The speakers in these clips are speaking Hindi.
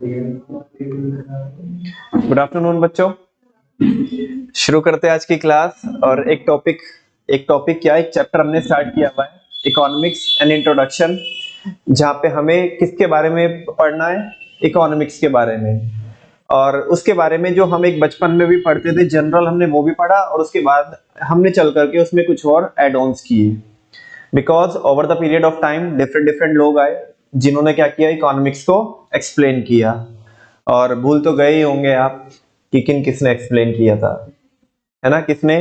गुड आफ्टरनून बच्चों। शुरू करते हैं आज की क्लास। और एक टॉपिक क्या, एक चैप्टर हमने स्टार्ट किया हुआ है, इकोनॉमिक्स एंड इंट्रोडक्शन, जहाँ पे हमें किसके बारे में पढ़ना है, इकोनॉमिक्स के बारे में। और उसके बारे में जो हम एक बचपन में भी पढ़ते थे जनरल, हमने वो भी पढ़ा, और उसके बाद हमने चल करके उसमें कुछ और एड ऑन्स किए। Because over the period of time different different लोग आए जिन्होंने क्या किया, इकोनॉमिक्स को एक्सप्लेन किया। और भूल तो गए ही होंगे आप कि किसने एक्सप्लेन किया था, है ना? किसने?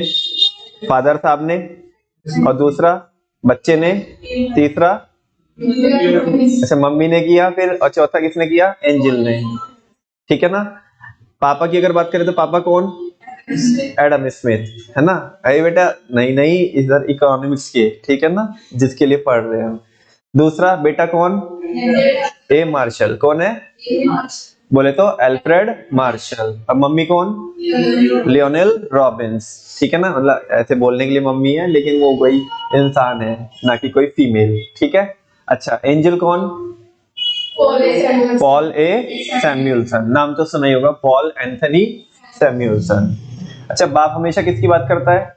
फादर साहब ने, और दूसरा बच्चे ने, तीसरा अच्छा मम्मी ने किया, फिर और चौथा किसने किया? एंजल ने। ठीक है ना? पापा की अगर बात करें तो पापा कौन? एडम स्मिथ, है ना? अरे बेटा नहीं नहीं, इधर इकोनॉमिक्स के, ठीक है ना, जिसके लिए पढ़ रहे हैं। दूसरा बेटा कौन? ए मार्शल। कौन है? बोले तो एल्फ्रेड मार्शल। अब मम्मी कौन? Lionel Robins. ठीक है ना, मतलब ऐसे बोलने के लिए मम्मी है, लेकिन वो कोई इंसान है, ना कि कोई फीमेल। ठीक है। अच्छा, एंजल कौन? पॉल ए सैमुअल्सन। नाम तो सुना ही होगा, पॉल एंथनी सैमुअल्सन। अच्छा, बाप हमेशा किसकी बात करता है?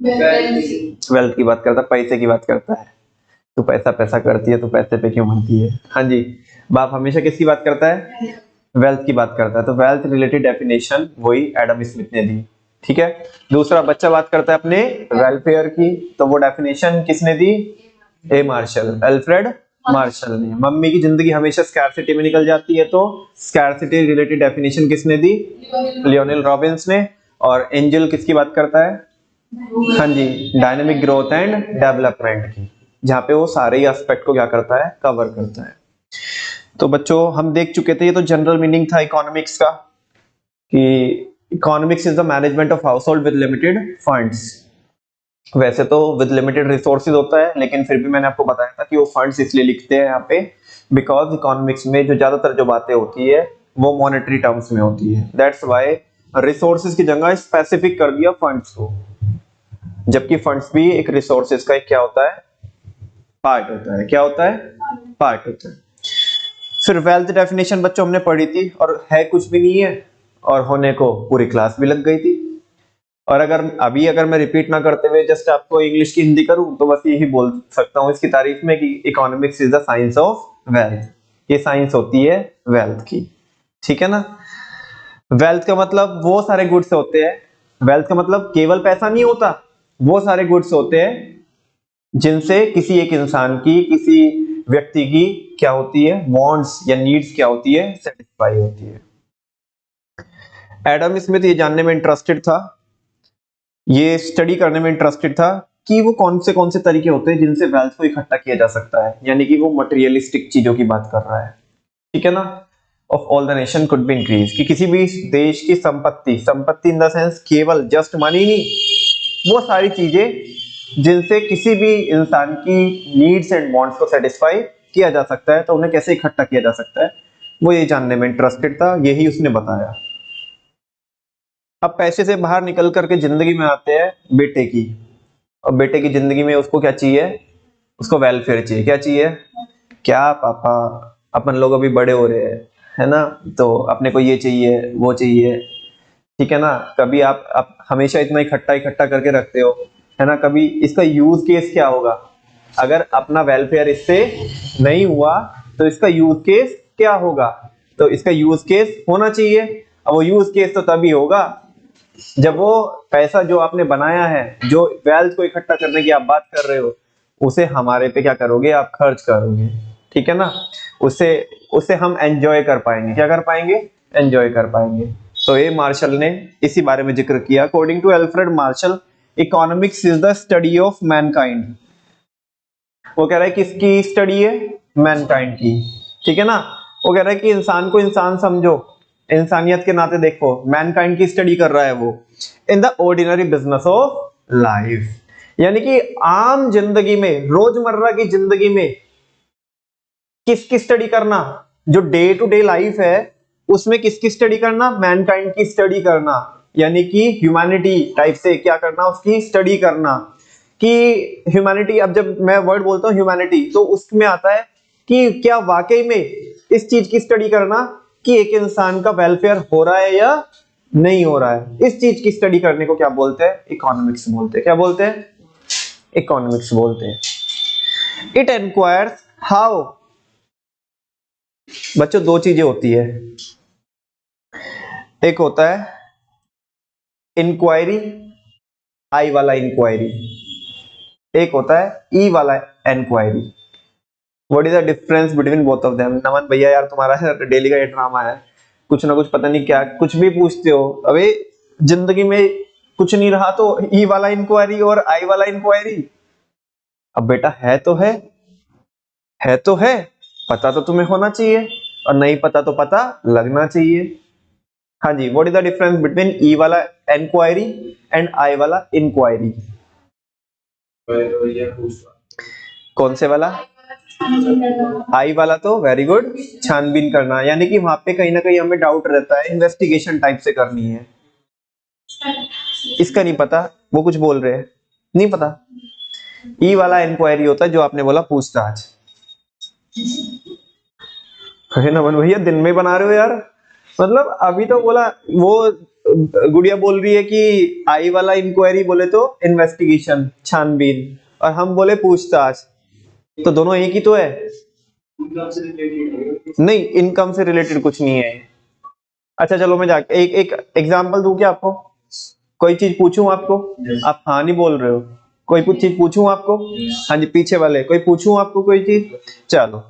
वेल्थ की बात करता है, पैसे की बात करता है। तू पैसा पैसा करती है, तो पैसे पे क्यों मरती है? हाँ जी, बाप हमेशा किसकी बात करता है? वेल्थ की बात करता है। तो वेल्थ रिलेटेड डेफिनेशन वही एडम स्मिथ ने दी। ठीक है। दूसरा बच्चा बात करता है अपने वेलफेयर की, तो वो डेफिनेशन किसने दी? ए मार्शल, अल्फ्रेड मार्शल ने। मम्मी की जिंदगी हमेशा स्कैरसिटी में निकल जाती है, तो स्कैरसिटी रिलेटेड डेफिनेशन किसने दी? लियोनेल रॉबिन्स ने। और एंजल किसकी बात करता है? हाँ जी, डायनेमिक ग्रोथ एंड डेवलपमेंट की, जहाँ पे वो सारे ही एस्पेक्ट को क्या करता है? कवर करता है। तो बच्चों हम देख चुके थे, ये तो जनरल मीनिंग था इकोनॉमिक्स का, कि economics is the management of house hold with limited funds. वैसे तो विद लिमिटेड रिसोर्सेज होता है, लेकिन फिर भी मैंने आपको बताया था कि वो फंड्स इसलिए लिखते हैं यहाँ पे, बिकॉज इकोनॉमिक्स में जो ज्यादातर जो बातें होती है वो मॉनेटरी टर्म्स में होती है। दैट्स व्हाई रिसोर्सेज की जगह स्पेसिफिक कर दिया फंड्स को, जबकि फंड्स भी एक रिसोर्सेज का एक क्या होता है? पार्ट होता है। क्या होता है? पार्ट होता है। फिर वेल्थ डेफिनेशन बच्चों हमने पढ़ी थी, और है कुछ भी नहीं है, और होने को पूरी क्लास भी लग गई थी। और अगर मैं रिपीट ना करते हुए जस्ट आपको इंग्लिश की हिंदी करूं, तो बस यही बोल सकता हूं इसकी तारीफ में कि economics is the science of wealth. ये साइंस होती है वेल्थ की। ठीक है ना? वेल्थ का मतलब वो सारे गुड्स होते हैं, वेल्थ का मतलब केवल पैसा नहीं होता, वो सारे गुड्स होते हैं जिनसे किसी एक इंसान की, किसी व्यक्ति की क्या होती है? वांट्स या नीड्स क्या होती है? सेटिस्फाई होती है। एडम स्मिथ ये जानने में इंटरेस्टेड था, ये स्टडी करने में इंटरेस्टेड था कि वो कौन से तरीके होते हैं जिनसे वेल्थ को इकट्ठा किया जा सकता है, यानी कि वो मटेरियलिस्टिक चीजों की बात कर रहा है। ठीक है ना? Of all the nation could be increase, कि किसी भी देश की संपत्ति इन द सेंस केवल जस्ट मनी नहीं, वो सारी चीजें जिनसे किसी भी इंसान की नीड्स एंड वांट्स को सेटिस्फाई किया जा सकता है, तो उन्हें कैसे इकट्ठा किया जा सकता है, वो ये जानने में इंटरेस्टेड था, यही उसने बताया। अब पैसे से बाहर निकल करके जिंदगी में आते हैं बेटे की, और बेटे की जिंदगी में उसको क्या चाहिए? उसको वेलफेयर चाहिए। क्या चाहिए? क्या पापा, अपन लोग अभी बड़े हो रहे हैं, है ना, तो अपने को ये चाहिए वो चाहिए। ठीक है ना? कभी आप हमेशा इतना इकट्ठा इकट्ठा करके रखते हो, है ना, कभी इसका यूज केस क्या होगा? अगर अपना वेलफेयर इससे नहीं हुआ तो इसका यूज केस क्या होगा? तो इसका यूज केस होना चाहिए। अब वो यूज केस तो तभी होगा जब वो पैसा जो आपने बनाया है, जो वेल्थ को इकट्ठा करने की आप बात कर रहे हो, उसे हमारे पे क्या करोगे? आप खर्च करोगे। ठीक है ना? उसे उसे हम एंजॉय कर पाएंगे। क्या कर पाएंगे? एंजॉय कर पाएंगे। तो ए मार्शल ने इसी बारे में जिक्र किया। According to Alfred Marshall, economics is the study of mankind. वो कह रहा है किसकी स्टडी है? मैनकाइंड की। ठीक है ना? वो कह रहा है कि इंसान को इंसान समझो, इंसानियत के नाते देखो। मैनकाइंड की स्टडी कर रहा है वो in the ordinary business of life, यानी कि आम जिंदगी में, रोजमर्रा की जिंदगी में किसकी स्टडी करना? जो डे टू डे लाइफ है उसमें किसकी स्टडी करना? मैनकाइंड की स्टडी करना, यानी कि ह्यूमैनिटी टाइप से क्या करना? उसकी स्टडी करना। कि ह्यूमैनिटी, अब जब मैं वर्ड बोलता हूं ह्यूमैनिटी, तो उसमें आता है कि क्या वाकई में इस चीज की स्टडी करना कि एक इंसान का वेलफेयर हो रहा है या नहीं हो रहा है। इस चीज की स्टडी करने को क्या बोलते हैं? इकोनॉमिक्स बोलते हैं। क्या बोलते हैं? इकोनॉमिक्स बोलते हैं। इट एनक्वायर्स हाउ, बच्चों दो चीजें होती है, एक होता है इंक्वायरी, आई वाला इंक्वायरी, एक होता है ई वाला inquiry. What is the difference between both of them? Naman भैया यार तुम्हारा डेली का ये ड्रामा है, कुछ ना कुछ पता नहीं क्या कुछ भी पूछते हो। अबे जिंदगी में कुछ नहीं रहा तो ई वाला इंक्वायरी और आई वाला इंक्वायरी। अब बेटा है तो है, पता तो तुम्हें होना चाहिए, और नहीं पता तो पता लगना चाहिए। हाँ जी, what is the difference between E वाला इंक्वायरी एंड आई वाला इंक्वायरी? कौन से वाला? आई वाला तो वेरी गुड, छानबीन करना, यानी कि वहां पे कहीं ना कहीं हमें डाउट रहता है, इन्वेस्टिगेशन टाइप से करनी है। इसका नहीं पता, वो कुछ बोल रहे हैं, नहीं पता। ई वाला इंक्वायरी होता है जो आपने बोला पूछताछ। है ना मन भैया, दिन में बना रहे हो यार। मतलब अभी तो बोला वो गुड़िया बोल रही है कि आई वाला इंक्वायरी बोले तो इन्वेस्टिगेशन छानबीन, और हम बोले पूछताछ, तो दोनों एक ही तो है। नहीं, इनकम से रिलेटेड कुछ नहीं है। अच्छा चलो मैं जाके एक एग्जांपल दूं क्या आपको? कोई चीज पूछूं आपको? आप हाँ नहीं बोल रहे हो। कोई कुछ चीज पूछूं आपको? हाँ जी, पीछे वाले कोई पूछूं आपको कोई चीज? चलो,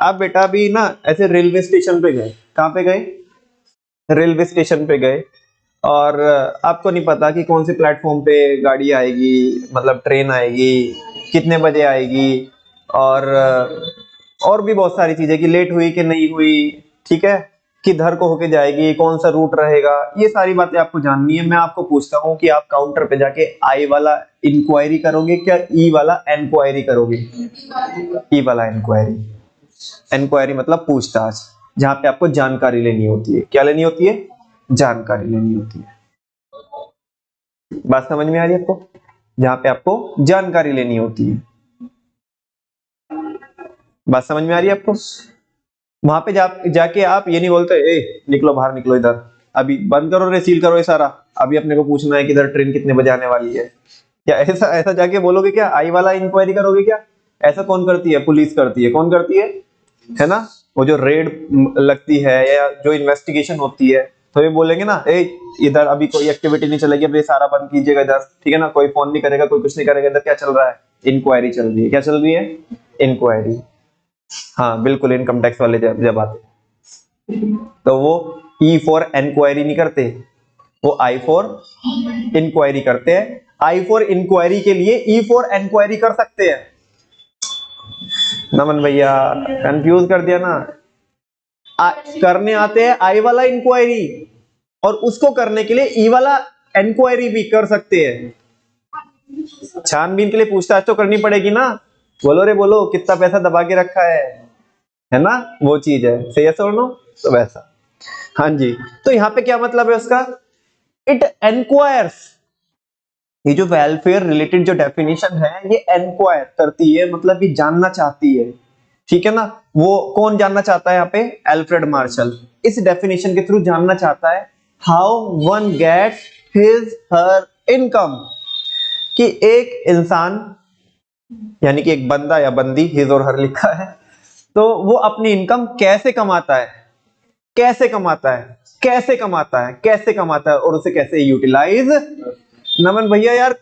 आप बेटा भी ना ऐसे रेलवे स्टेशन पे गए। कहाँ पे गए? रेलवे स्टेशन पे गए, और आपको नहीं पता कि कौन से प्लेटफॉर्म पे गाड़ी आएगी, मतलब ट्रेन आएगी, कितने बजे आएगी, और भी बहुत सारी चीजें कि लेट हुई कि नहीं हुई, ठीक है, किधर को होके जाएगी, कौन सा रूट रहेगा, ये सारी बातें आपको जाननी है। मैं आपको पूछता हूँ कि आप काउंटर पे जाके आई वाला इंक्वायरी करोगे क्या ई वाला इंक्वायरी करोगे? ई वाला इंक्वायरी। इंक्वायरी मतलब पूछताछ, जहां पे आपको जानकारी लेनी होती है। क्या लेनी होती है? जानकारी लेनी होती है। बात समझ में आ रही है आपको? जहां पे आपको जानकारी लेनी होती है। बात समझ में आ रही है आपको? वहां पे जाके आप ये नहीं बोलते ए निकलो बाहर, निकलो इधर, अभी बंद करो रे, सील करो ये सारा, अभी अपने को पूछना है कि इधर ट्रेन कितने बजे आने वाली है। क्या ऐसा ऐसा जाके बोलोगे क्या? आई वाला इंक्वायरी करोगे क्या? ऐसा कौन करती है? पुलिस करती है। कौन करती है ना? वो जो रेड लगती है या जो इन्वेस्टिगेशन होती है, तो ये बोलेंगे ना ए इधर अभी कोई एक्टिविटी नहीं चलेगी, अब ये सारा बंद कीजिएगा इधर, ठीक है ना, कोई फोन नहीं करेगा, कोई कुछ नहीं करेगा, इधर क्या चल रहा है? इंक्वायरी चल रही है। क्या चल रही है? इंक्वायरी। हाँ बिल्कुल, इनकम टैक्स वाले जब आते तो वो ई फॉर इंक्वायरी नहीं करते, वो आई फॉर इंक्वायरी करते हैं। आई फॉर इंक्वायरी के लिए ई फॉर इंक्वायरी कर सकते हैं। नमन भैया कंफ्यूज कर दिया ना। करने आते हैं आई वाला इंक्वायरी, और उसको करने के लिए ई वाला इंक्वायरी भी कर सकते हैं। छानबीन के लिए पूछताछ तो करनी पड़ेगी ना। बोलो रे बोलो, कितना पैसा दबा के रखा है ना, वो चीज है। सही है सोनो? तो वैसा। हाँ जी, तो यहां पे क्या मतलब है उसका? इट एनक्वायर्स, ये जो वेलफेयर रिलेटेड जो डेफिनेशन है, ये एनक्वायर करती है, मतलब ये जानना चाहती है, ठीक है ना। वो कौन जानना चाहता है यहाँ पे? एल्फ्रेड मार्शल इस डेफिनेशन के थ्रू जानना चाहता है how one gets his her income, कि एक इंसान, यानी कि एक बंदा या बंदी, हिज और हर लिखा है, तो वो अपनी इनकम कैसे कमाता है, कैसे कमाता है, कैसे कमाता है, कैसे कमाता है, और उसे कैसे यूटिलाइज। नमन भैया यार,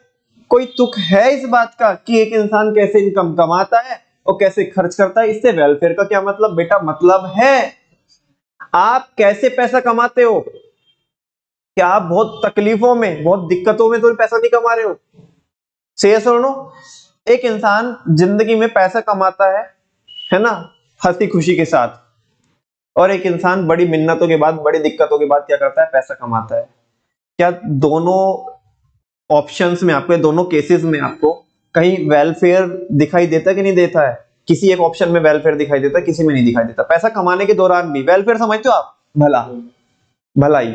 कोई तुक है इस बात का कि एक इंसान कैसे इनकम कमाता है और कैसे खर्च करता है? इससे वेलफेयर का क्या मतलब बेटा? मतलब है आप कैसे पैसा कमाते हो। क्या आप बहुत तकलीफों में, बहुत दिक्कतों में तो पैसा नहीं कमा रहे हो? सही है सुनो, एक इंसान जिंदगी में पैसा कमाता है ना, हंसी खुशी के साथ, और एक इंसान बड़ी मिन्नतों के बाद, बड़ी दिक्कतों के बाद क्या करता है? पैसा कमाता है। क्या दोनों ऑप्शंस में आपको, दोनों केसेस में आपको कहीं वेलफेयर दिखाई देता है कि नहीं देता है? किसी एक ऑप्शन में वेलफेयर दिखाई देता है, किसी में नहीं दिखाई देता। पैसा कमाने के दौरान भी वेलफेयर समझते हो आप? भला भलाई।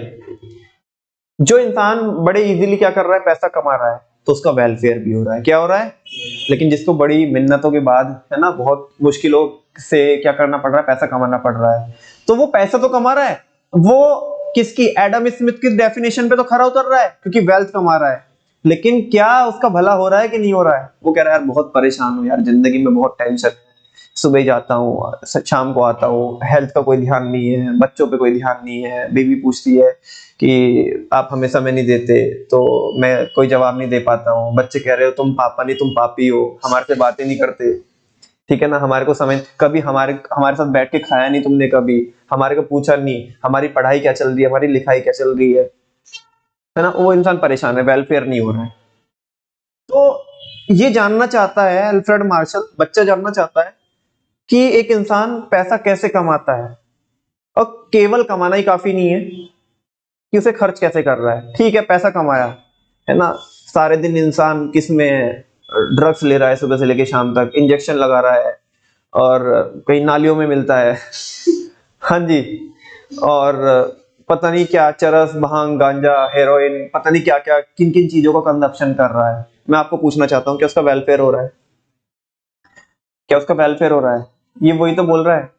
जो इंसान बड़े इजीली क्या कर रहा है? पैसा कमा रहा है, तो उसका वेलफेयर भी हो रहा है। क्या हो रहा है? लेकिन जिसको बड़ी मिन्नतों के बाद, है ना, बहुत मुश्किलों से क्या करना पड़ रहा है? पैसा कमाना पड़ रहा है, तो वो पैसा तो कमा रहा है, वो किसकी, एडम स्मिथ की डेफिनेशन पे तो खरा उतर रहा है क्योंकि वेल्थ कमा रहा है, लेकिन क्या उसका भला हो रहा है कि नहीं हो रहा है? वो कह रहा है यार बहुत परेशान हूँ यार, जिंदगी में बहुत टेंशन है, सुबह जाता हूँ शाम को आता हूँ, हेल्थ का कोई ध्यान नहीं है, बच्चों पे कोई ध्यान नहीं है, बीवी पूछती है कि आप हमें समय नहीं देते, तो मैं कोई जवाब नहीं दे पाता हूँ, बच्चे कह रहे हो तुम पापा नहीं तुम पापी हो, हमारे से बातें नहीं करते, ठीक है ना, हमारे को समय कभी हमारे हमारे साथ बैठ के खाया नहीं तुमने, कभी हमारे को पूछा नहीं हमारी पढ़ाई क्या चल रही है, हमारी लिखाई क्या चल रही है ना। वो इंसान परेशान है, वेलफेयर नहीं हो रहा है। तो ये जानना चाहता है अल्फ्रेड मार्शल, बच्चा जानना चाहता है कि एक इंसान पैसा कैसे कमाता है, और केवल कमाना ही काफी नहीं है कि उसे खर्च कैसे कर रहा है। ठीक है पैसा कमाया है ना, सारे दिन इंसान किस में ड्रग्स ले रहा है, सुबह से लेकर शाम तक इंजेक्शन लगा रहा है, और कहीं नालियों में मिलता है हाँ जी, और पता नहीं क्या चरस भांग गांजा हेरोइन पता नहीं क्या क्या किन किन चीजों का कंजप्शन कर रहा है। मैं आपको पूछना चाहता हूँ क्या उसका वेलफेयर हो रहा है? क्या उसका वेलफेयर हो रहा है? ये वही तो बोल रहा है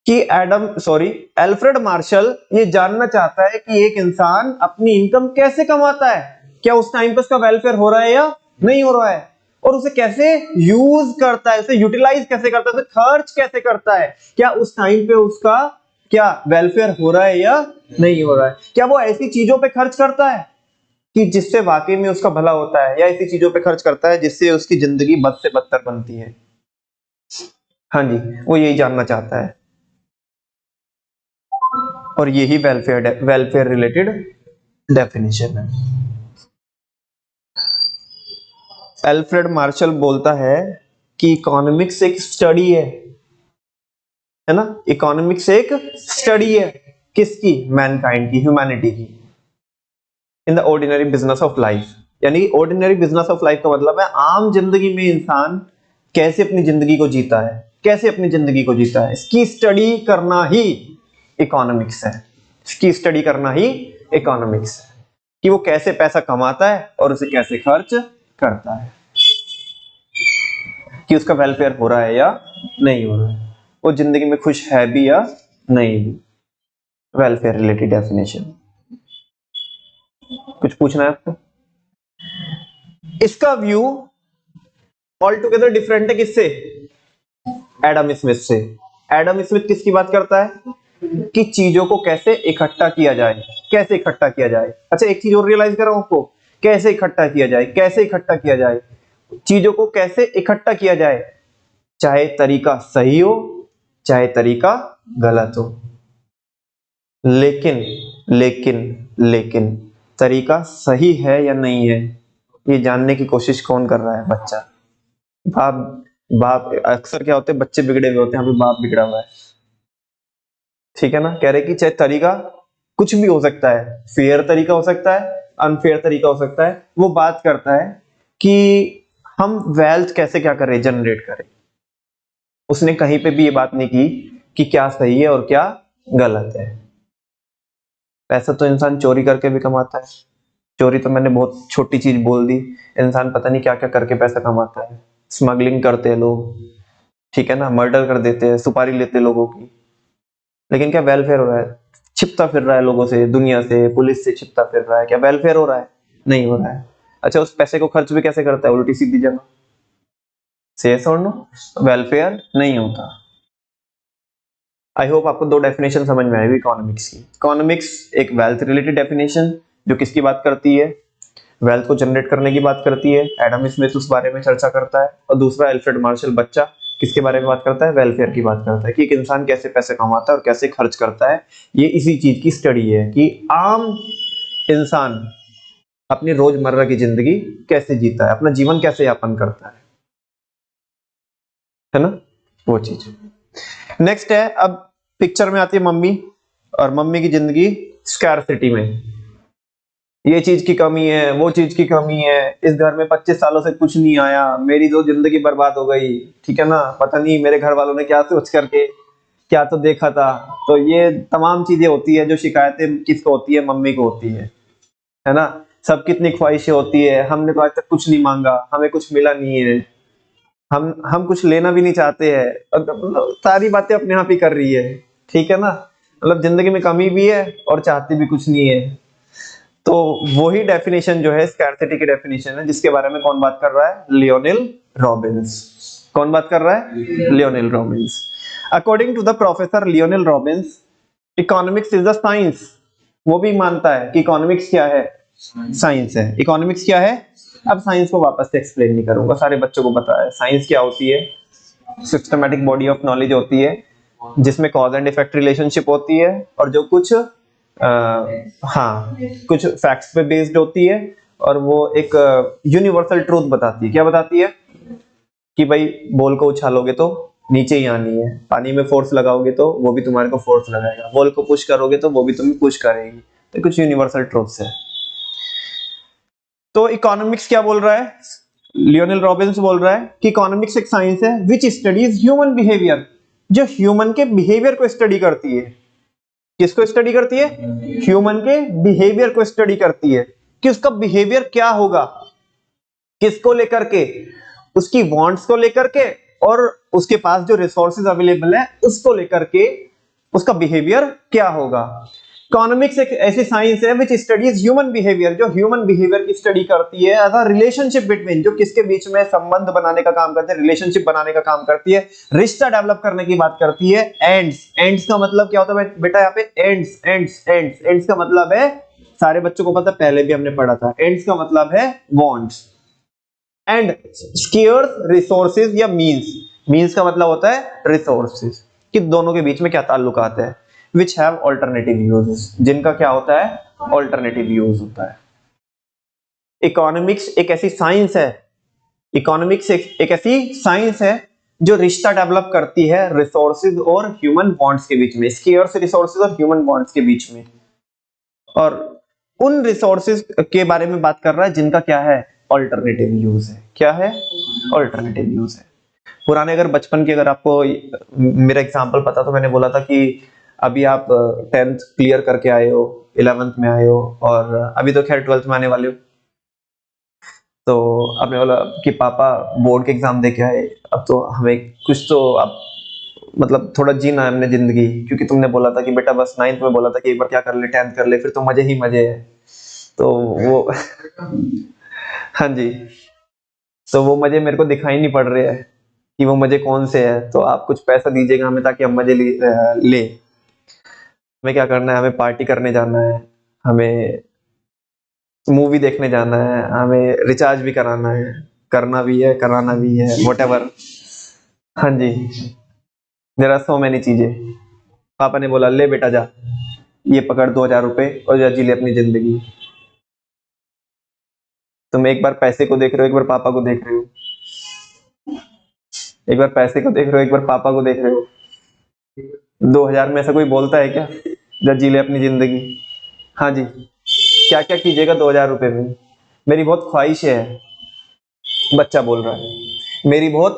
कि एल्फ्रेड मार्शल ये जानना चाहता है कि एक इंसान अपनी इनकम कैसे कमाता है, क्या उस टाइम पे उसका वेलफेयर हो रहा है या नहीं हो रहा है, और उसे कैसे यूज करता है, उसे यूटिलाइज कैसे करता है, उसे खर्च कैसे करता है, क्या उस टाइम पे उसका क्या वेलफेयर हो रहा है या नहीं हो रहा है, क्या वो ऐसी चीजों पे खर्च करता है कि जिससे वाकई में उसका भला होता है, या ऐसी चीजों पे खर्च करता है जिससे उसकी जिंदगी बद से बदतर बनती है। हाँ जी, वो यही जानना चाहता है, और यही वेलफेयर रिलेटेड डेफिनेशन है। एल्फ्रेड मार्शल बोलता है कि इकोनॉमिक्स एक स्टडी है ना, इकोनॉमिक्स एक स्टडी है किसकी, मैनकाइंड की, ह्यूमैनिटी की, in the ordinary business of life. यानी ऑर्डिनरी बिजनेस ऑफ लाइफ का मतलब है आम जिंदगी में इंसान कैसे अपनी जिंदगी को जीता है, कैसे अपनी जिंदगी को जीता है, इसकी स्टडी करना ही इकोनॉमिक्स है, इसकी स्टडी करना ही इकोनॉमिक्स है, कि वो कैसे पैसा कमाता है और उसे कैसे खर्च करता है, कि उसका वेलफेयर हो रहा है या नहीं हो रहा है, वो जिंदगी में खुश है भी या नहीं भी। Welfare related definition. कुछ पूछना है आपको? इसका व्यू ऑल टुगेदर डिफरेंट है किससे, एडम स्मिथ से। एडम स्मिथ किसकी बात करता है कि चीजों को कैसे इकट्ठा किया जाए, कैसे इकट्ठा किया जाए। अच्छा एक चीज और रियलाइज करो आपको, कैसे इकट्ठा किया जाए, कैसे इकट्ठा किया जाए, चीजों को कैसे इकट्ठा किया जाए, चाहे तरीका सही हो चाहे तरीका गलत हो, लेकिन लेकिन लेकिन तरीका सही है या नहीं है ये जानने की कोशिश कौन कर रहा है, बच्चा। बाप बाप अक्सर क्या होते हैं, बच्चे बिगड़े हुए होते हैं, अभी बाप बिगड़ा हुआ है, ठीक है ना। कह रहे कि चाहे तरीका कुछ भी हो सकता है, फेयर तरीका हो सकता है, अनफेयर तरीका हो सकता है, वो बात करता है कि हम वेल्थ कैसे क्या करें, जनरेट करें। उसने कहीं पे भी ये बात नहीं की कि क्या सही है और क्या गलत है। पैसा तो इंसान चोरी करके भी कमाता है, चोरी तो मैंने बहुत छोटी चीज बोल दी, इंसान पता नहीं क्या क्या करके पैसा कमाता है, स्मगलिंग करते हैं लोग, ठीक है ना, मर्डर कर देते हैं, सुपारी लेते हैं लोगों की, लेकिन क्या वेलफेयर हो रहा है? छिपता फिर रहा है लोगों से, दुनिया से, पुलिस से छिपता फिर रहा है, क्या वेलफेयर हो रहा है? नहीं हो रहा है। अच्छा उस पैसे को खर्च भी कैसे करता है, उल्टी सीधी जगह, से और नो, वेलफेयर नहीं होता। आई होप आपको दो डेफिनेशन समझ में आएगी इकोनॉमिक्स की। इकोनॉमिक्स एक वेल्थ रिलेटेड डेफिनेशन जो किसकी बात करती है, वेल्थ को जनरेट करने की बात करती है, एडम स्मिथ उस बारे में चर्चा करता है, और दूसरा एल्फ्रेड मार्शल बच्चा किसके बारे में बात करता है, वेलफेयर की बात करता है, कि एक इंसान कैसे पैसे कमाता है और कैसे खर्च करता है। ये इसी चीज की स्टडी है कि आम इंसान अपनी रोजमर्रा की जिंदगी कैसे जीता है, अपना जीवन कैसे यापन करता है ना, वो चीज। नेक्स्ट है, अब पिक्चर में आती है मम्मी, और मम्मी की जिंदगी स्कैरसिटी में, ये चीज की कमी है, वो चीज की कमी है, इस घर में 25 सालों से कुछ नहीं आया, मेरी तो जिंदगी बर्बाद हो गई, ठीक है ना, पता नहीं मेरे घर वालों ने क्या सोच करके क्या तो देखा था। तो ये तमाम चीजें होती है, जो शिकायतें किसको होती है, मम्मी को होती है ना। सब कितनी ख्वाहिशें होती है, हमने तो आज तक कुछ नहीं मांगा, हमें कुछ मिला नहीं है, हम कुछ लेना भी नहीं चाहते हैं, सारी बातें अपने आप ही कर रही है, ठीक है ना। मतलब जिंदगी में कमी भी है और चाहती भी कुछ नहीं है। तो वही डेफिनेशन जो है स्कैर्सिटी की डेफिनेशन है, जिसके बारे में कौन बात कर रहा है? Lionel Robbins. कौन बात कर रहा है? Lionel Robbins. According to the professor Lionel Robbins, economics is the science. वो भी मानता है कि इकोनॉमिक्स क्या है? साइंस है। इकोनॉमिक्स क्या है? अब साइंस को वापस से एक्सप्लेन नहीं करूंगा, सारे बच्चों को पता है साइंस क्या होती है। सिस्टमैटिक बॉडी ऑफ नॉलेज होती है जिसमें कॉज एंड इफेक्ट रिलेशनशिप होती है, और जो कुछ हाँ कुछ फैक्ट्स पे बेस्ड होती है, और वो एक यूनिवर्सल ट्रूथ बताती है। क्या बताती है? कि भाई बॉल को उछालोगे तो नीचे ही आनी है, पानी में फोर्स लगाओगे तो वो भी तुम्हारे को फोर्स लगाएगा, बॉल को पुश करोगे तो वो भी तुम्हें पुश करेगी। तो कुछ यूनिवर्सल ट्रूथ्स है। तो इकोनॉमिक्स क्या बोल रहा है? लियोनेल रॉबिन्स बोल रहा है कि इकोनॉमिक्स एक साइंस है विच स्टडीज ह्यूमन बिहेवियर, जो ह्यूमन के बिहेवियर को स्टडी करती है। किसको स्टडी करती है? ह्यूमन के बिहेवियर को स्टडी करती है कि उसका बिहेवियर क्या होगा, किसको लेकर के? उसकी वांट्स को लेकर के, और उसके पास जो रिसोर्सेज अवेलेबल है उसको लेकर के उसका बिहेवियर क्या होगा। इकोनॉमिक्स एक ऐसी साइंस है विच स्टडीज ह्यूमन बिहेवियर, जो ह्यूमन बिहेवियर की स्टडी करती है एज अ रिलेशनशिप बिटवीन, जो किसके बीच में संबंध बनाने का काम करती है, रिलेशनशिप बनाने का काम करती है, रिश्ता डेवलप करने की बात करती है। एंड्स, एंड्स का मतलब क्या होता है बेटा? यहाँ पे एंड्स, एंड्स, एंड्स, एंड्स का मतलब है, सारे बच्चों को पता है, पहले भी हमने पढ़ा था, एंड्स का मतलब है वांट्स। एंड स्केयर्स रिसोर्सेज या मींस, मींस का मतलब होता है रिसोर्सेज, कि दोनों के बीच में क्या ताल्लुकात है। विच हैव ऑल्टरनेटिव यूजेस, जिनका क्या होता है? ऑल्टरनेटिव यूज होता है। इकोनॉमिक्स एक ऐसी साइंस है, इकोनॉमिक्स एक ऐसी साइंस है जो रिश्ता डेवलप करती है रिसोर्सेज और ह्यूमन वांट्स के बीच में, स्केयर्स रिसोर्सेज और ह्यूमन वांट्स के बीच में, और उन रिसोर्सेज के बारे में बात कर रहा है जिनका क्या है? ऑल्टरनेटिव यूज है। क्या है? ऑल्टरनेटिव यूज है। पुराने अगर बचपन के, अगर आपको मेरा एग्जांपल पता, तो मैंने बोला था कि अभी आप 10th क्लियर करके आए हो, 11th में आए हो, और अभी तो खैर 12th में आने वाले हो। तो आपने बोला कि पापा बोर्ड के एग्जाम दे के आए, अब तो हमें कुछ तो अब मतलब थोड़ा जीना है हमने जिंदगी, क्योंकि तुमने बोला था कि बेटा बस 9th में बोला था कि एक बार क्या कर ले, 10th कर ले, फिर तो मजे ही मजे है। तो वो हाँ जी, तो वो मजे मेरे को दिखाई नहीं पड़ रहे हैं कि वो मजे कौन से है। तो आप कुछ पैसा दीजिएगा हमें ताकि हम मजे ले। हमें क्या करना है? हमें पार्टी करने जाना है, हमें मूवी देखने जाना है, हमें रिचार्ज भी कराना है, करना भी है, कराना भी है, व्हाटएवर। हाँ जी, देयर आर सो मेनी चीजें। पापा ने बोला ले बेटा जा, ये पकड़ 2000 रुपए और जा जी ले अपनी जिंदगी। तुम एक बार पैसे को देख रहे हो, एक बार पापा को देख रहे हो, एक बार पैसे को देख रहे हो, एक बार पापा को देख रहे हो। 2000 में ऐसा कोई बोलता है क्या? जा जी ले अपनी जिंदगी। हाँ जी, क्या क्या कीजिएगा 2000 रुपए में? मेरी बहुत ख्वाहिश है, बच्चा बोल रहा है, मेरी बहुत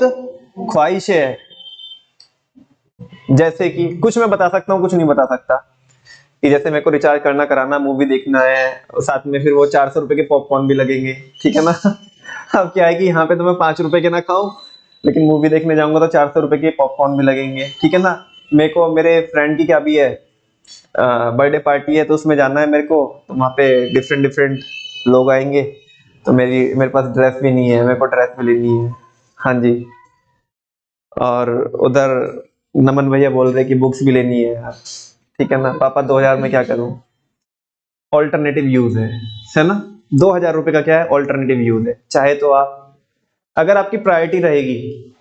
ख्वाहिश है। जैसे कि कुछ मैं बता सकता हूँ, कुछ नहीं बता सकता। कि जैसे मेरे को रिचार्ज करना, कराना, मूवी देखना है, साथ में फिर वो 400 रुपए के पॉपकॉर्न भी लगेंगे, ठीक है ना। अब क्या है कि यहाँ पे तो मैं 5 रुपए के ना खाऊं, लेकिन मूवी देखने जाऊंगा तो 400 रुपए के पॉपकॉर्न भी लगेंगे, ठीक है ना। मेरे को मेरे फ्रेंड की क्या भी है, बर्थडे पार्टी है, तो उसमें जाना है मेरे को, तो वहाँ पे डिफरेंट डिफरेंट लोग आएंगे। तो मेरे पास ड्रेस भी नहीं है, मेरे को ड्रेस भी लेनी है। हाँ जी, और उधर नमन भैया बोल रहे कि बुक्स भी लेनी है यार, ठीक है ना। पापा 2000 में क्या करूं? ऑल्टरनेटिव यूज है ना। 2000 रुपए का क्या है? ऑल्टरनेटिव यूज है। चाहे तो आप, अगर आपकी प्रायोरिटी रहेगी,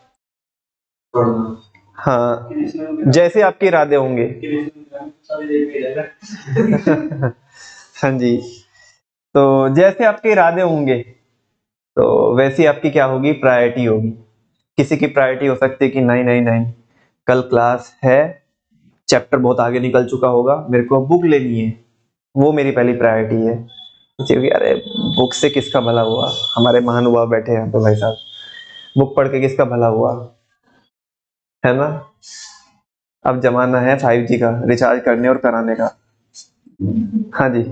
हाँ, जैसे आपके इरादे होंगे। हाँ जी, तो जैसे आपके इरादे होंगे तो वैसी आपकी क्या होगी? प्रायोरिटी होगी। किसी की प्रायोरिटी हो सकती है कि नहीं नहीं नहीं, कल क्लास है, चैप्टर बहुत आगे निकल चुका होगा, मेरे को बुक लेनी है, वो मेरी पहली प्रायोरिटी है। क्योंकि अरे बुक से किसका भला हुआ, हमारे महानुभाव बैठे हैं तो भाई साहब, बुक पढ़ के किसका भला हुआ, है ना। अब जमाना है 5G का, रिचार्ज करने और कराने का। हाँ जी,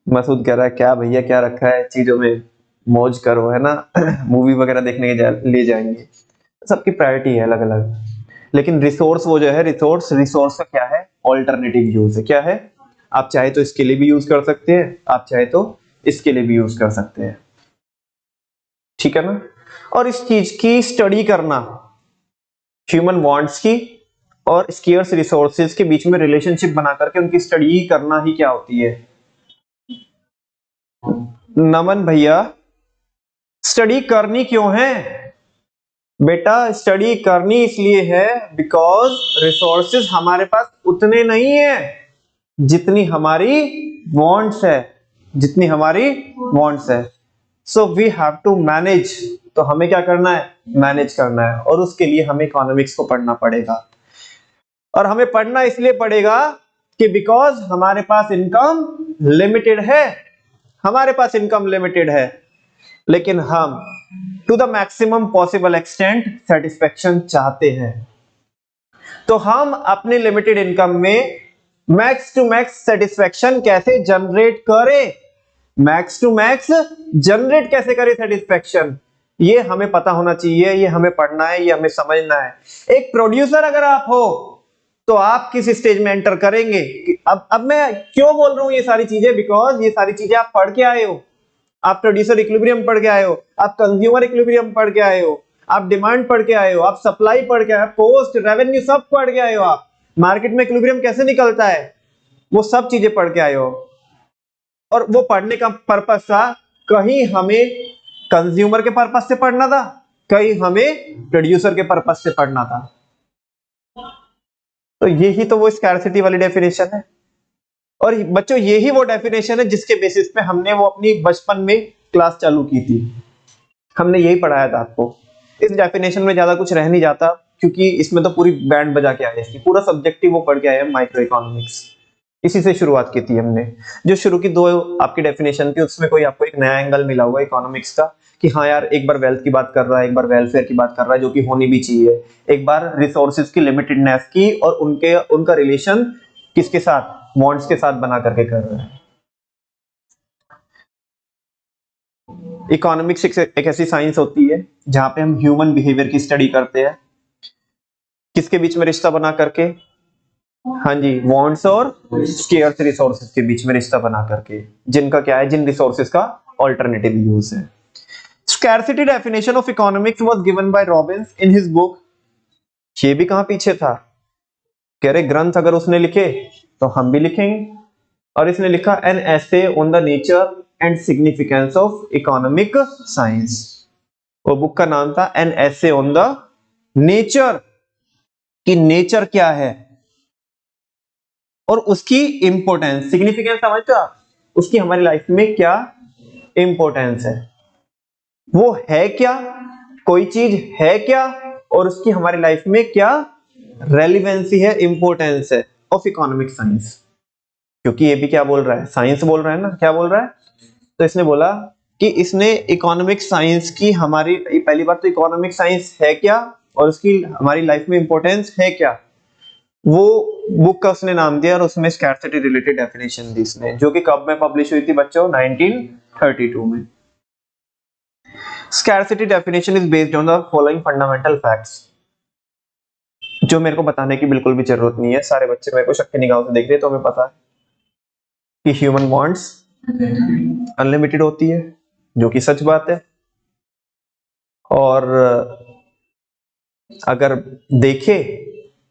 मसूद कह रहा है क्या भैया क्या रखा है चीजों में, मौज करो, है ना। मूवी वगैरह देखने के ले जाएंगे। सबकी प्रायोरिटी है अलग अलग, लेकिन रिसोर्स वो जो है, रिसोर्स का क्या है? ऑल्टरनेटिव यूज है। क्या है? आप चाहे तो इसके लिए भी यूज कर सकते हैं, आप चाहे तो इसके लिए भी यूज कर सकते हैं, ठीक है ना। और इस चीज की स्टडी करना, ह्यूमन वांट्स की और स्केर्स रिसोर्सेज के बीच में रिलेशनशिप बना करके उनकी स्टडी करना ही क्या होती है? नमन भैया, स्टडी करनी क्यों है बेटा? स्टडी करनी इसलिए है बिकॉज रिसोर्सेज हमारे पास उतने नहीं है जितनी हमारी वांट्स है, जितनी हमारी वांट्स है। So we have to manage, तो हमें क्या करना है? मैनेज करना है, और उसके लिए हमें इकोनॉमिक्स को पढ़ना पड़ेगा। और हमें पढ़ना इसलिए पड़ेगा कि बिकॉज हमारे पास इनकम लिमिटेड है, हमारे पास इनकम लिमिटेड है, लेकिन हम to the maximum possible extent satisfaction चाहते हैं। तो हम अपने लिमिटेड इनकम में मैक्स टू मैक्स सेटिस्फेक्शन कैसे जनरेट करें, मैक्स टू मैक्स जनरेट कैसे करें सेटिस्फेक्शन, ये हमें पता होना चाहिए, ये हमें पढ़ना है, ये हमें समझना है। एक प्रोड्यूसर अगर आप हो तो आप किस स्टेज में एंटर करेंगे? अब मैं क्यों बोल रहा हूं ये सारी चीजें? बिकॉज ये सारी चीजें आप पढ़ के आए हो, आप प्रोड्यूसर इक्विलिब्रियम पढ़ के आए हो, आप कंज्यूमर इक्विलिब्रियम पढ़ के आए हो, आप डिमांड पढ़ के आए हो, आप सप्लाई पढ़ के आए हो, कॉस्ट रेवेन्यू सब पढ़ के आए हो, आप मार्केट में इक्विलिब्रियम कैसे निकलता है वो सब चीजें पढ़ के आए हो। और वो पढ़ने का पर्पस था, कहीं हमें कंज्यूमर के पर्पस से पढ़ना था, कहीं हमें प्रोड्यूसर के पर्पस से पढ़ना था। तो यही तो वो स्कैरसिटी वाली डेफिनेशन है। और बच्चों यही वो डेफिनेशन है जिसके बेसिस पे हमने वो अपनी बचपन में क्लास चालू की थी, हमने यही पढ़ाया था आपको। इस डेफिनेशन में ज्यादा कुछ रह नहीं जाता, क्योंकि इसमें तो पूरी बैंड बजा के आए, इसकी पूरा सब्जेक्टिव वो पढ़ के आए हैं, माइक्रो इकोनॉमिक्स। इसी से शुरुआत की थी हमने। जो शुरू की दो आपकी डेफिनेशन थी उसमें कोई आपको एक नया एंगल मिला होगा इकोनॉमिक्स का, कि हाँ यार एक बार वेल्थ की बात कर रहा है, एक बार वेलफेयर की बात कर रहा है, जो कि होनी भी चाहिए, एक बार रिसोर्सेज की लिमिटेडनेस की और उनका रिलेशन किसके साथ? वांट्स के साथ बना करके कर रहा है। इकोनॉमिक्स एक ऐसी साइंस होती है जहां पे हम ह्यूमन बिहेवियर की स्टडी करते हैं, किसके बीच में रिश्ता बना करके? हाँ जी, वांट्स और स्केर्स रिसोर्सेज के बीच में रिश्ता बना करके, जिनका क्या है, जिन रिसोर्सेज का ऑल्टरनेटिव यूज है। Scarcity definition of economics was given by Robins in his book. ये भी कहां पीछे था? कह रहे ग्रंथ अगर उसने लिखे तो हम भी लिखेंगे, और इसने लिखा an essay on the nature and significance of economic science. वो बुक का नाम था an essay on the nature, कि नेचर क्या है और उसकी इंपॉर्टेंस, सिग्निफिकेंस समझते हो आप, उसकी हमारी लाइफ में क्या इंपॉर्टेंस है, वो है क्या, कोई चीज है क्या, और उसकी हमारी लाइफ में क्या रेलिवेंसी है, इंपॉर्टेंस है ऑफ इकोनॉमिक साइंस। क्योंकि ये भी क्या बोल रहा है? साइंस बोल रहा है ना, क्या बोल रहा है? तो इसने बोला कि इसने इकोनॉमिक साइंस की हमारी, पहली बात तो इकोनॉमिक साइंस है क्या और उसकी हमारी लाइफ में इंपॉर्टेंस है क्या, वो बुक का उसने नाम दिया, और उसमें स्कैरसिटी रिलेटेड डेफिनेशन दी इसने, जो कि कब में पब्लिश हुई थी बच्चों? 1932 में। Scarcity definition is based on the following fundamental facts, जो मेरे को बताने की बिल्कुल भी जरूरत नहीं है, सारे बच्चे मेरे को शक की निगाहों से देख रहे हैं, तो हमें पता है कि ह्यूमन वांट्स अनलिमिटेड होती है, जो कि सच बात है। और अगर देखे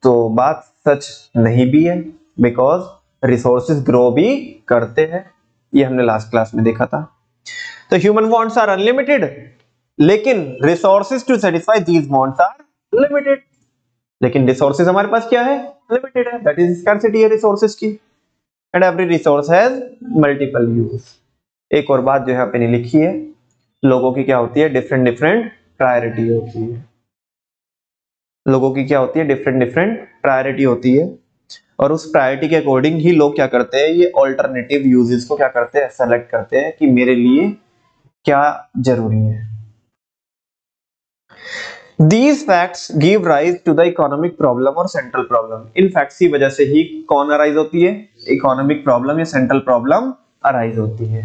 तो बात सच नहीं भी है, बिकॉज रिसोर्सेज ग्रो भी करते हैं, ये हमने लास्ट क्लास में देखा था। तो ह्यूमन वांट्स आर अनलिमिटेड, लेकिन resources to satisfy these wants are limited. लेकिन रिसोर्सेज हमारे पास क्या है? लिमिटेड है, दैट इज स्कैरसिटी है रिसोर्सेज की। And every resource has multiple use. एक और बात जो यहाँ पे नहीं लिखी है, लोगों की क्या होती है? डिफरेंट डिफरेंट प्रायोरिटी होती है। लोगों की क्या होती है? डिफरेंट डिफरेंट प्रायोरिटी होती है, और उस प्रायोरिटी के अकॉर्डिंग ही लोग क्या करते हैं? ये ऑल्टरनेटिव यूजेस को क्या करते हैं? सेलेक्ट करते हैं कि मेरे लिए क्या जरूरी है। These facts give rise to the economic problem और central problem। इन facts की वजह से ही कौन arise होती है? Economic problem या central problem arise होती है।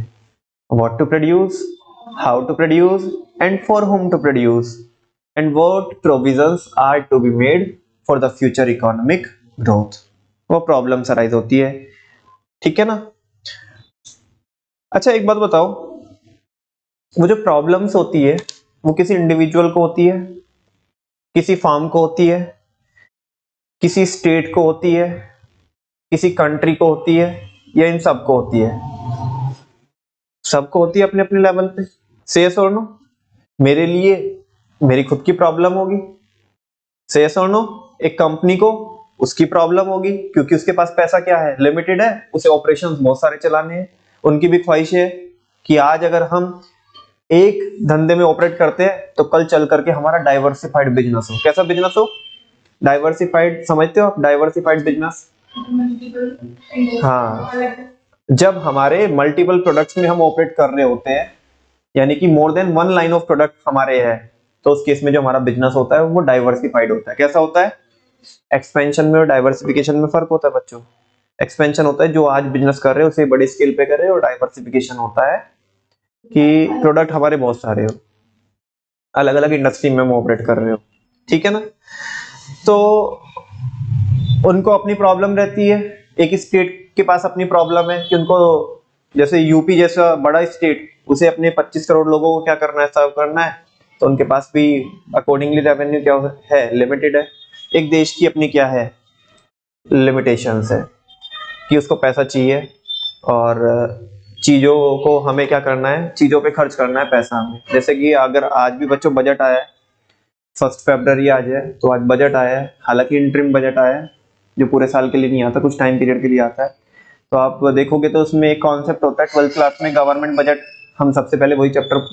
What to produce, how to produce, and for whom to produce, and what provisions are to be made for the future economic growth। वो प्रॉब्लम्स अराइज होती है, ठीक है ना। अच्छा एक बात बताओ, वो जो प्रॉब्लम्स होती है वो किसी इंडिविजुअल को होती है, किसी फार्म को होती है, किसी स्टेट को होती है, किसी कंट्री को होती है, या इन सबको होती है? सबको होती है अपने अपने लेवल पे। से यस और नो? मेरे लिए मेरी खुद की प्रॉब्लम होगी, से यस और नो? एक कंपनी को उसकी प्रॉब्लम होगी, क्योंकि उसके पास पैसा क्या है, लिमिटेड है, उसे ऑपरेशंस बहुत सारे चलाने हैं। उनकी भी ख्वाहिश है कि आज अगर हम एक धंधे में ऑपरेट करते हैं तो कल चल करके हमारा डाइवर्सिफाइड बिजनेस हो। कैसा बिजनेस हो? डाइवर्सिफाइड, समझते हो आप डाइवर्सिफाइड बिजनेस? हाँ, जब हमारे मल्टीपल प्रोडक्ट्स में हम ऑपरेट कर रहे होते हैं, यानी कि more than one line of product हमारे है, तो उस केस में जो हमारा बिजनेस होता है वो डाइवर्सिफाइड होता है। कैसा होता है? एक्सपेंशन में और डाइवर्सिफिकेशन में फर्क होता है बच्चों। एक्सपेंशन होता है जो आज बिजनेस कर रहे हो उसे बड़े स्केल पे कर रहे हो, और डाइवर्सिफिकेशन होता है कि प्रोडक्ट हमारे बहुत सारे हो, अलग अलग इंडस्ट्री में हम ऑपरेट कर रहे हो, ठीक है ना। तो उनको अपनी प्रॉब्लम रहती है, एक स्टेट के पास अपनी प्रॉब्लम है कि उनको, जैसे यूपी जैसा बड़ा स्टेट, उसे अपने 25 करोड़ लोगों को क्या करना है, सर्व करना है, तो उनके पास भी अकॉर्डिंगली रेवेन्यू क्या है, लिमिटेड है। एक देश की अपनी क्या है, लिमिटेशंस है कि उसको पैसा चाहिए, और चीजों को हमें क्या करना है, चीजों पे खर्च करना है पैसा हमें। जैसे कि अगर आज भी बच्चों बजट आया है, 1 फरवरी आज है, तो आज बजट आया है, हालांकि इंटरिम बजट आया है जो पूरे साल के लिए नहीं आता, कुछ टाइम पीरियड के लिए आता है। तो आप देखोगे तो उसमें एक कॉन्सेप्ट होता है 12th क्लास में, गवर्नमेंट बजट, हम सबसे पहले वही चैप्टर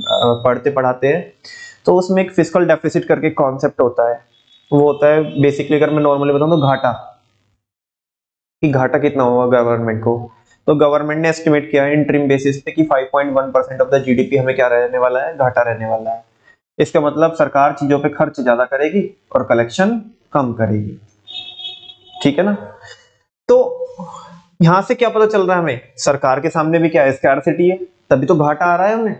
पढ़ते पढ़ाते हैं। तो उसमें एक फिस्कल डेफिसिट करके कॉन्सेप्ट होता है, वो होता है बेसिकली, अगर मैं नॉर्मली बताऊं तो घाटा, कि घाटा कितना होगा गवर्नमेंट को। तो गवर्नमेंट ने एस्टिमेट किया है इंटरिम बेसिस पे कि 5.1% ऑफ द जीडीपी हमें क्या रहने वाला है, घाटा रहने वाला है। इसका मतलब सरकार चीजों पे खर्च ज्यादा करेगी और कलेक्शन कम करेगी, ठीक है ना। तो यहां से क्या पता चल रहा है हमें, सरकार के सामने भी क्या है, स्कैर्सिटी है, तभी तो घाटा आ रहा है उन्हें।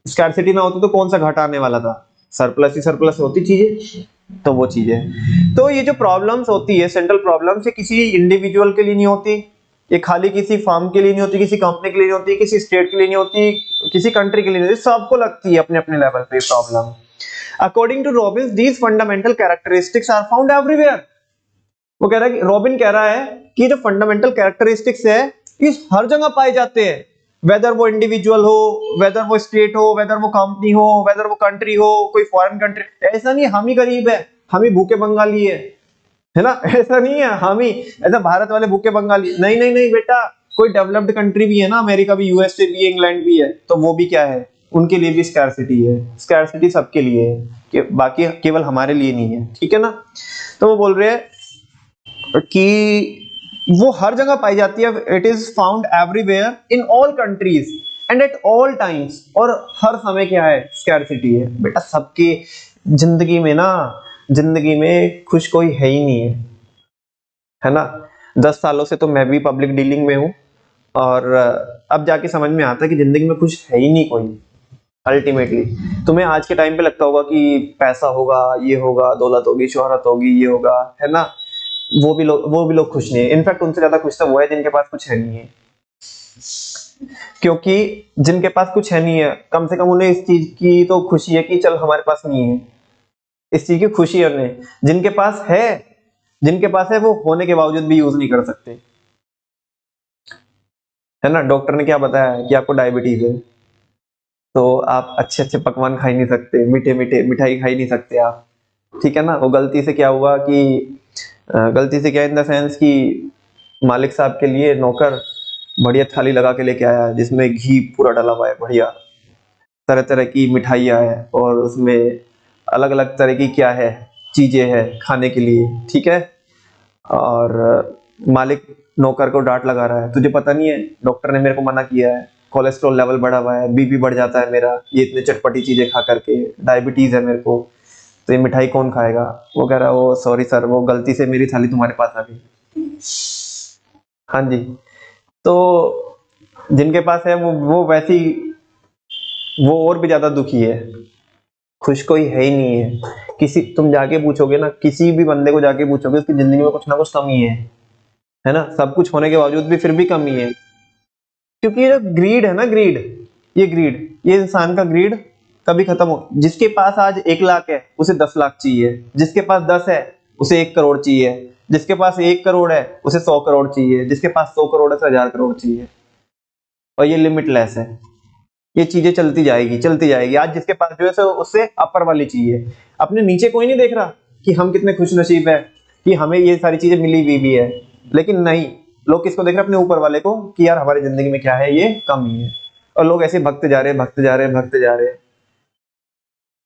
स्कैर्सिटी ना होती तो कौन सा घाटा आने वाला था, सरप्लस ही सरप्लस होती चीजें। तो वो चीजें, तो ये जो प्रॉब्लम्स होती है, सेंट्रल प्रॉब्लम्स, ये किसी इंडिविजुअल के लिए नहीं होती, ये खाली किसी फर्म के लिए नहीं होती, किसी कंपनी के लिए नहीं होती, किसी स्टेट के लिए नहीं होती, किसी कंट्री के लिए नहीं होती, सबको लगती है अपने अपने लेवल पे problem. According to Robbins, these fundamental characteristics are found everywhere. वो कह रहा है कि, रॉबिन कह रहा है कि जो फंडामेंटल कैरेक्टरिस्टिक्स है ये हर जगह पाए जाते हैं, वेदर वो इंडिविजुअल हो, वेदर वो स्टेट हो, वेदर वो कंपनी हो, वेदर वो कंट्री हो, कोई फॉरेन कंट्री। ऐसा नहीं हम ही गरीब है, हम ही भूखे बंगाली है ना, ऐसा नहीं है हम ही, ऐसा भारत वाले भूखे बंगाली, नहीं नहीं नहीं बेटा, कोई डेवलप्ड कंट्री भी है ना, अमेरिका भी, यूएसए भी, इंग्लैंड भी है, तो वो भी क्या है, उनके लिए भी स्कैर्सिटी है। स्कैर्सिटी सबके लिए है, कि बाकी केवल हमारे लिए नहीं है, ठीक है ना। तो वो बोल रहे हैं कि वो हर जगह पाई जाती है, it is found everywhere in all countries and at all times, और हर समय क्या है, स्कैर्सिटी है। बेटा सबकी जिंदगी में ना, जिंदगी में खुश कोई है ही नहीं है ना। 10 सालों से तो मैं भी पब्लिक डीलिंग में हूं, और अब जाके समझ में आता है कि जिंदगी में खुश है ही नहीं कोई अल्टीमेटली। तुम्हें आज के टाइम पे लगता होगा कि पैसा होगा, ये होगा, दौलत होगी, शोहरत होगी, ये होगा, है ना, वो भी लोग खुश नहीं है। इनफैक्ट उनसे ज्यादा खुश तो वो है जिनके पास कुछ है नहीं है, क्योंकि जिनके पास कुछ है नहीं है, कम से कम उन्हें इस चीज की तो खुशी है कि चल हमारे पास नहीं है, इस चीज की खुशी है उन्हें। जिनके पास है वो होने के बावजूद भी यूज नहीं कर सकते, है ना। डॉक्टर ने क्या बताया कि आपको डायबिटीज है, तो आप अच्छे अच्छे पकवान खा ही नहीं सकते, मीठे मीठे मिठाई खा ही नहीं सकते आप, ठीक है ना। वो गलती से क्या हुआ कि गलती से क्या, इन द सेंस कि मालिक साहब के लिए नौकर बढ़िया थाली लगा के लेके आया जिसमें घी पूरा डला हुआ है, बढ़िया तरह तरह की मिठाइयाँ है, और उसमें अलग अलग तरह की क्या है, चीजें हैं खाने के लिए, ठीक है। और मालिक नौकर को डांट लगा रहा है, तुझे पता नहीं है, डॉक्टर ने मेरे को मना किया है, कोलेस्ट्रॉल लेवल बढ़ा हुआ है, बीपी बढ़ जाता है मेरा, ये इतने चटपटी चीजें खा करके, डायबिटीज है मेरे को, तो ये मिठाई कौन खाएगा। वो कह रहा है, वो सॉरी सर, वो गलती से मेरी थाली तुम्हारे पास आ गई। हाँ जी। तो जिनके पास है वो वैसी, वो और भी ज्यादा दुखी है, खुश कोई है ही नहीं है। किसी, तुम जाके पूछोगे ना, किसी भी बंदे को जाके पूछोगे, उसकी जिंदगी में कुछ ना कुछ कमी है, है ना, सब कुछ होने के बावजूद भी फिर भी कमी है, क्योंकि ये ग्रीड है ना, ग्रीड, ये इंसान का ग्रीड कभी खत्म हो। जिसके पास आज 1 लाख है उसे 10 लाख चाहिए, जिसके पास 10 है उसे 1 करोड़ चाहिए, जिसके पास 1 करोड़ है उसे 100 करोड़ चाहिए, जिसके पास 100 करोड़ है उसे 1000 करोड़ चाहिए। और ये लिमिटलेस है, ये चीजें चलती जाएगी चलती जाएगी। आज जिसके पास जो है उससे अपर वाली चाहिए, अपने नीचे कोई नहीं देख रहा कि हम कितने खुश नसीब है कि हमें ये सारी चीजें मिली हुई भी है, लेकिन नहीं, लोग किसको देख रहे हैं, अपने ऊपर वाले को, कि यार हमारी जिंदगी में क्या है, ये कमी है। और लोग ऐसे भगते जा रहे हैं, भगते जा रहे हैं, भगते जा रहे हैं।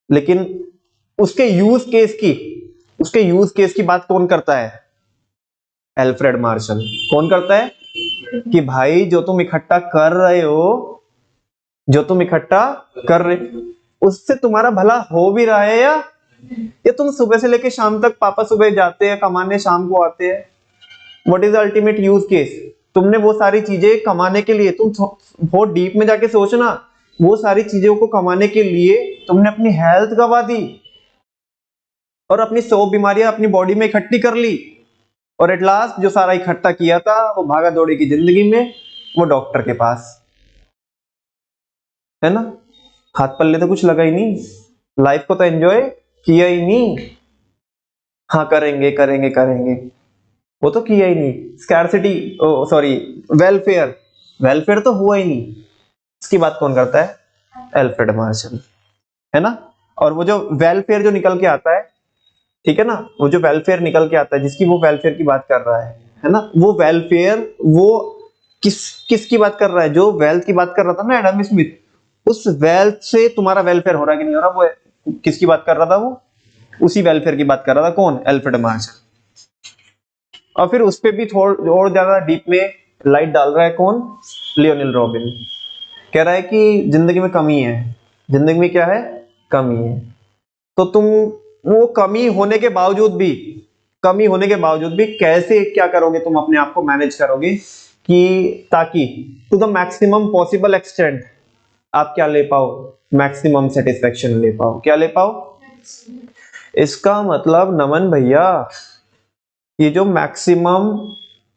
लेकिन उसके यूज केस की बात कौन करता है? Alfred Marshall. कौन करता है? कि भाई जो तुम इकट्ठा कर रहे हो, उससे तुम्हारा भला हो भी रहा है, या ये तुम सुबह से लेके शाम तक, पापा सुबह जाते हैं कमाने, शाम को आते हैं, what is the ultimate use case? तुमने वो सारी चीजें कमाने के लिए, तुम बहुत डीप में जाके सोचना, वो सारी चीजों को कमाने के लिए तुमने अपनी हेल्थ गवा दी और अपनी 100 बीमारियां अपनी बॉडी में इकट्ठी कर ली, और एट लास्ट जो सारा इकट्ठा किया था वो भागा दौड़ी की जिंदगी में, वो डॉक्टर के पास, है ना। हाथ पल्ले तो कुछ लगा ही नहीं, लाइफ को तो एंजॉय किया ही नहीं। हाँ करेंगे करेंगे करेंगे, वो तो किया ही नहीं। स्कैर्सिटी, सॉरी, वेलफेयर तो हुआ ही नहीं। इसकी बात कौन करता है? एल्फ्रेड मार्शल, है ना। और वो जो वेलफेयर जो निकल के आता है, ठीक है ना, वो जो वेलफेयर निकल के आता है, जिसकी वो वेलफेयर की बात कर रहा है ना, वो वेलफेयर, वो किसकी बात कर रहा है? जो वेल्थ की बात कर रहा था ना एडम स्मिथ, उस वेल्थ से तुम्हारा वेलफेयर हो रहा है कि नहीं हो रहा, वो किसकी बात कर रहा था? वो उसी वेलफेयर की बात कर रहा था। कौन? Alfred Marshall. और फिर उस पे भी थोड़ा और ज्यादा डीप में लाइट डाल रहा है कौन? Lionel robin. कह रहा है कि जिंदगी में कमी है, जिंदगी में क्या है? कमी है। तो तुम वो कमी होने के बावजूद भी कैसे क्या करोगे, तुम अपने आप को मैनेज करोगे कि ताकि to the maximum possible extent आप क्या ले पाओ? मैक्सिमम सेटिस्फेक्शन ले पाओ। क्या ले पाओ? इसका मतलब नमन भैया, ये जो मैक्सिमम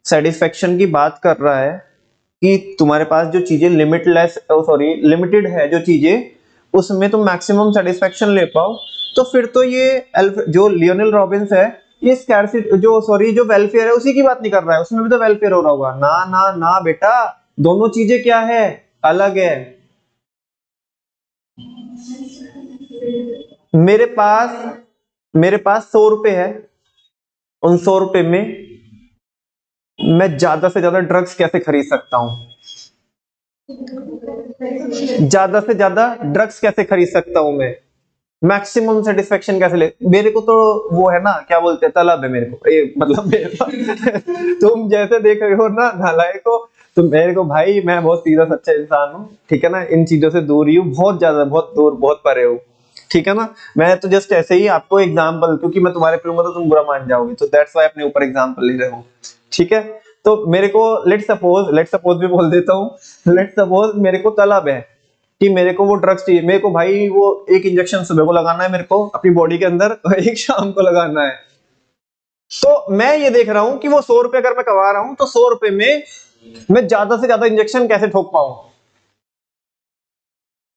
सेटिस्फेक्शन की बात कर रहा है कि तुम्हारे पास जो चीजें लिमिटेड है जो चीजें, उसमें तुम मैक्सिमम सेटिस्फेक्शन ले पाओ, तो फिर तो ये जो लियोनेल रॉबिन्स है, ये स्कैर्सिटी जो वेलफेयर है उसी की बात नहीं कर रहा है, उसमें भी तो वेलफेयर हो रहा होगा ना। ना ना बेटा, दोनों चीजें क्या है? अलग है। मेरे पास 100 रुपए है, उन 100 रुपए में मैं ज्यादा से ज्यादा ड्रग्स कैसे खरीद सकता हूं? ज्यादा से ज्यादा ड्रग्स कैसे खरीद सकता हूं मैं? मैक्सिमम सेटिस्फेक्शन कैसे ले? मेरे को तो वो है ना, क्या बोलते हैं, तलब है मेरे को, ये मतलब मेरे पास तुम जैसे देख रहे हो ना नालायक को, तो मेरे को भाई, मैं बहुत सीधा सच्चा इंसान हूँ, ठीक है ना, इन चीजों से दूर ही हूँ, बहुत ज्यादा, बहुत दूर, बहुत परे हूँ, ठीक है ना। मैं तो जस्ट ऐसे ही आपको एग्जांपल, क्योंकि मैं तुम्हारे पे हूँ तो तुम बुरा मान जाओगे, तो दैट्स व्हाई अपने ऊपर एग्जांपल ले रहे हो, ठीक है। तो मेरे को लेट सपोज भी बोल देता हूँ, लेट सपोज मेरे को तलब है कि मेरे को वो ड्रग्स चाहिए, मेरे को भाई वो एक इंजेक्शन सुबह को लगाना है मेरे को अपनी बॉडी के अंदर, और एक शाम को लगाना है। तो मैं ये देख रहा हूं कि वो 100 रुपए अगर मैं कमा रहा हूं, तो 100 रुपए में मैं ज्यादा से ज्यादा इंजेक्शन कैसे ठोक पाऊं?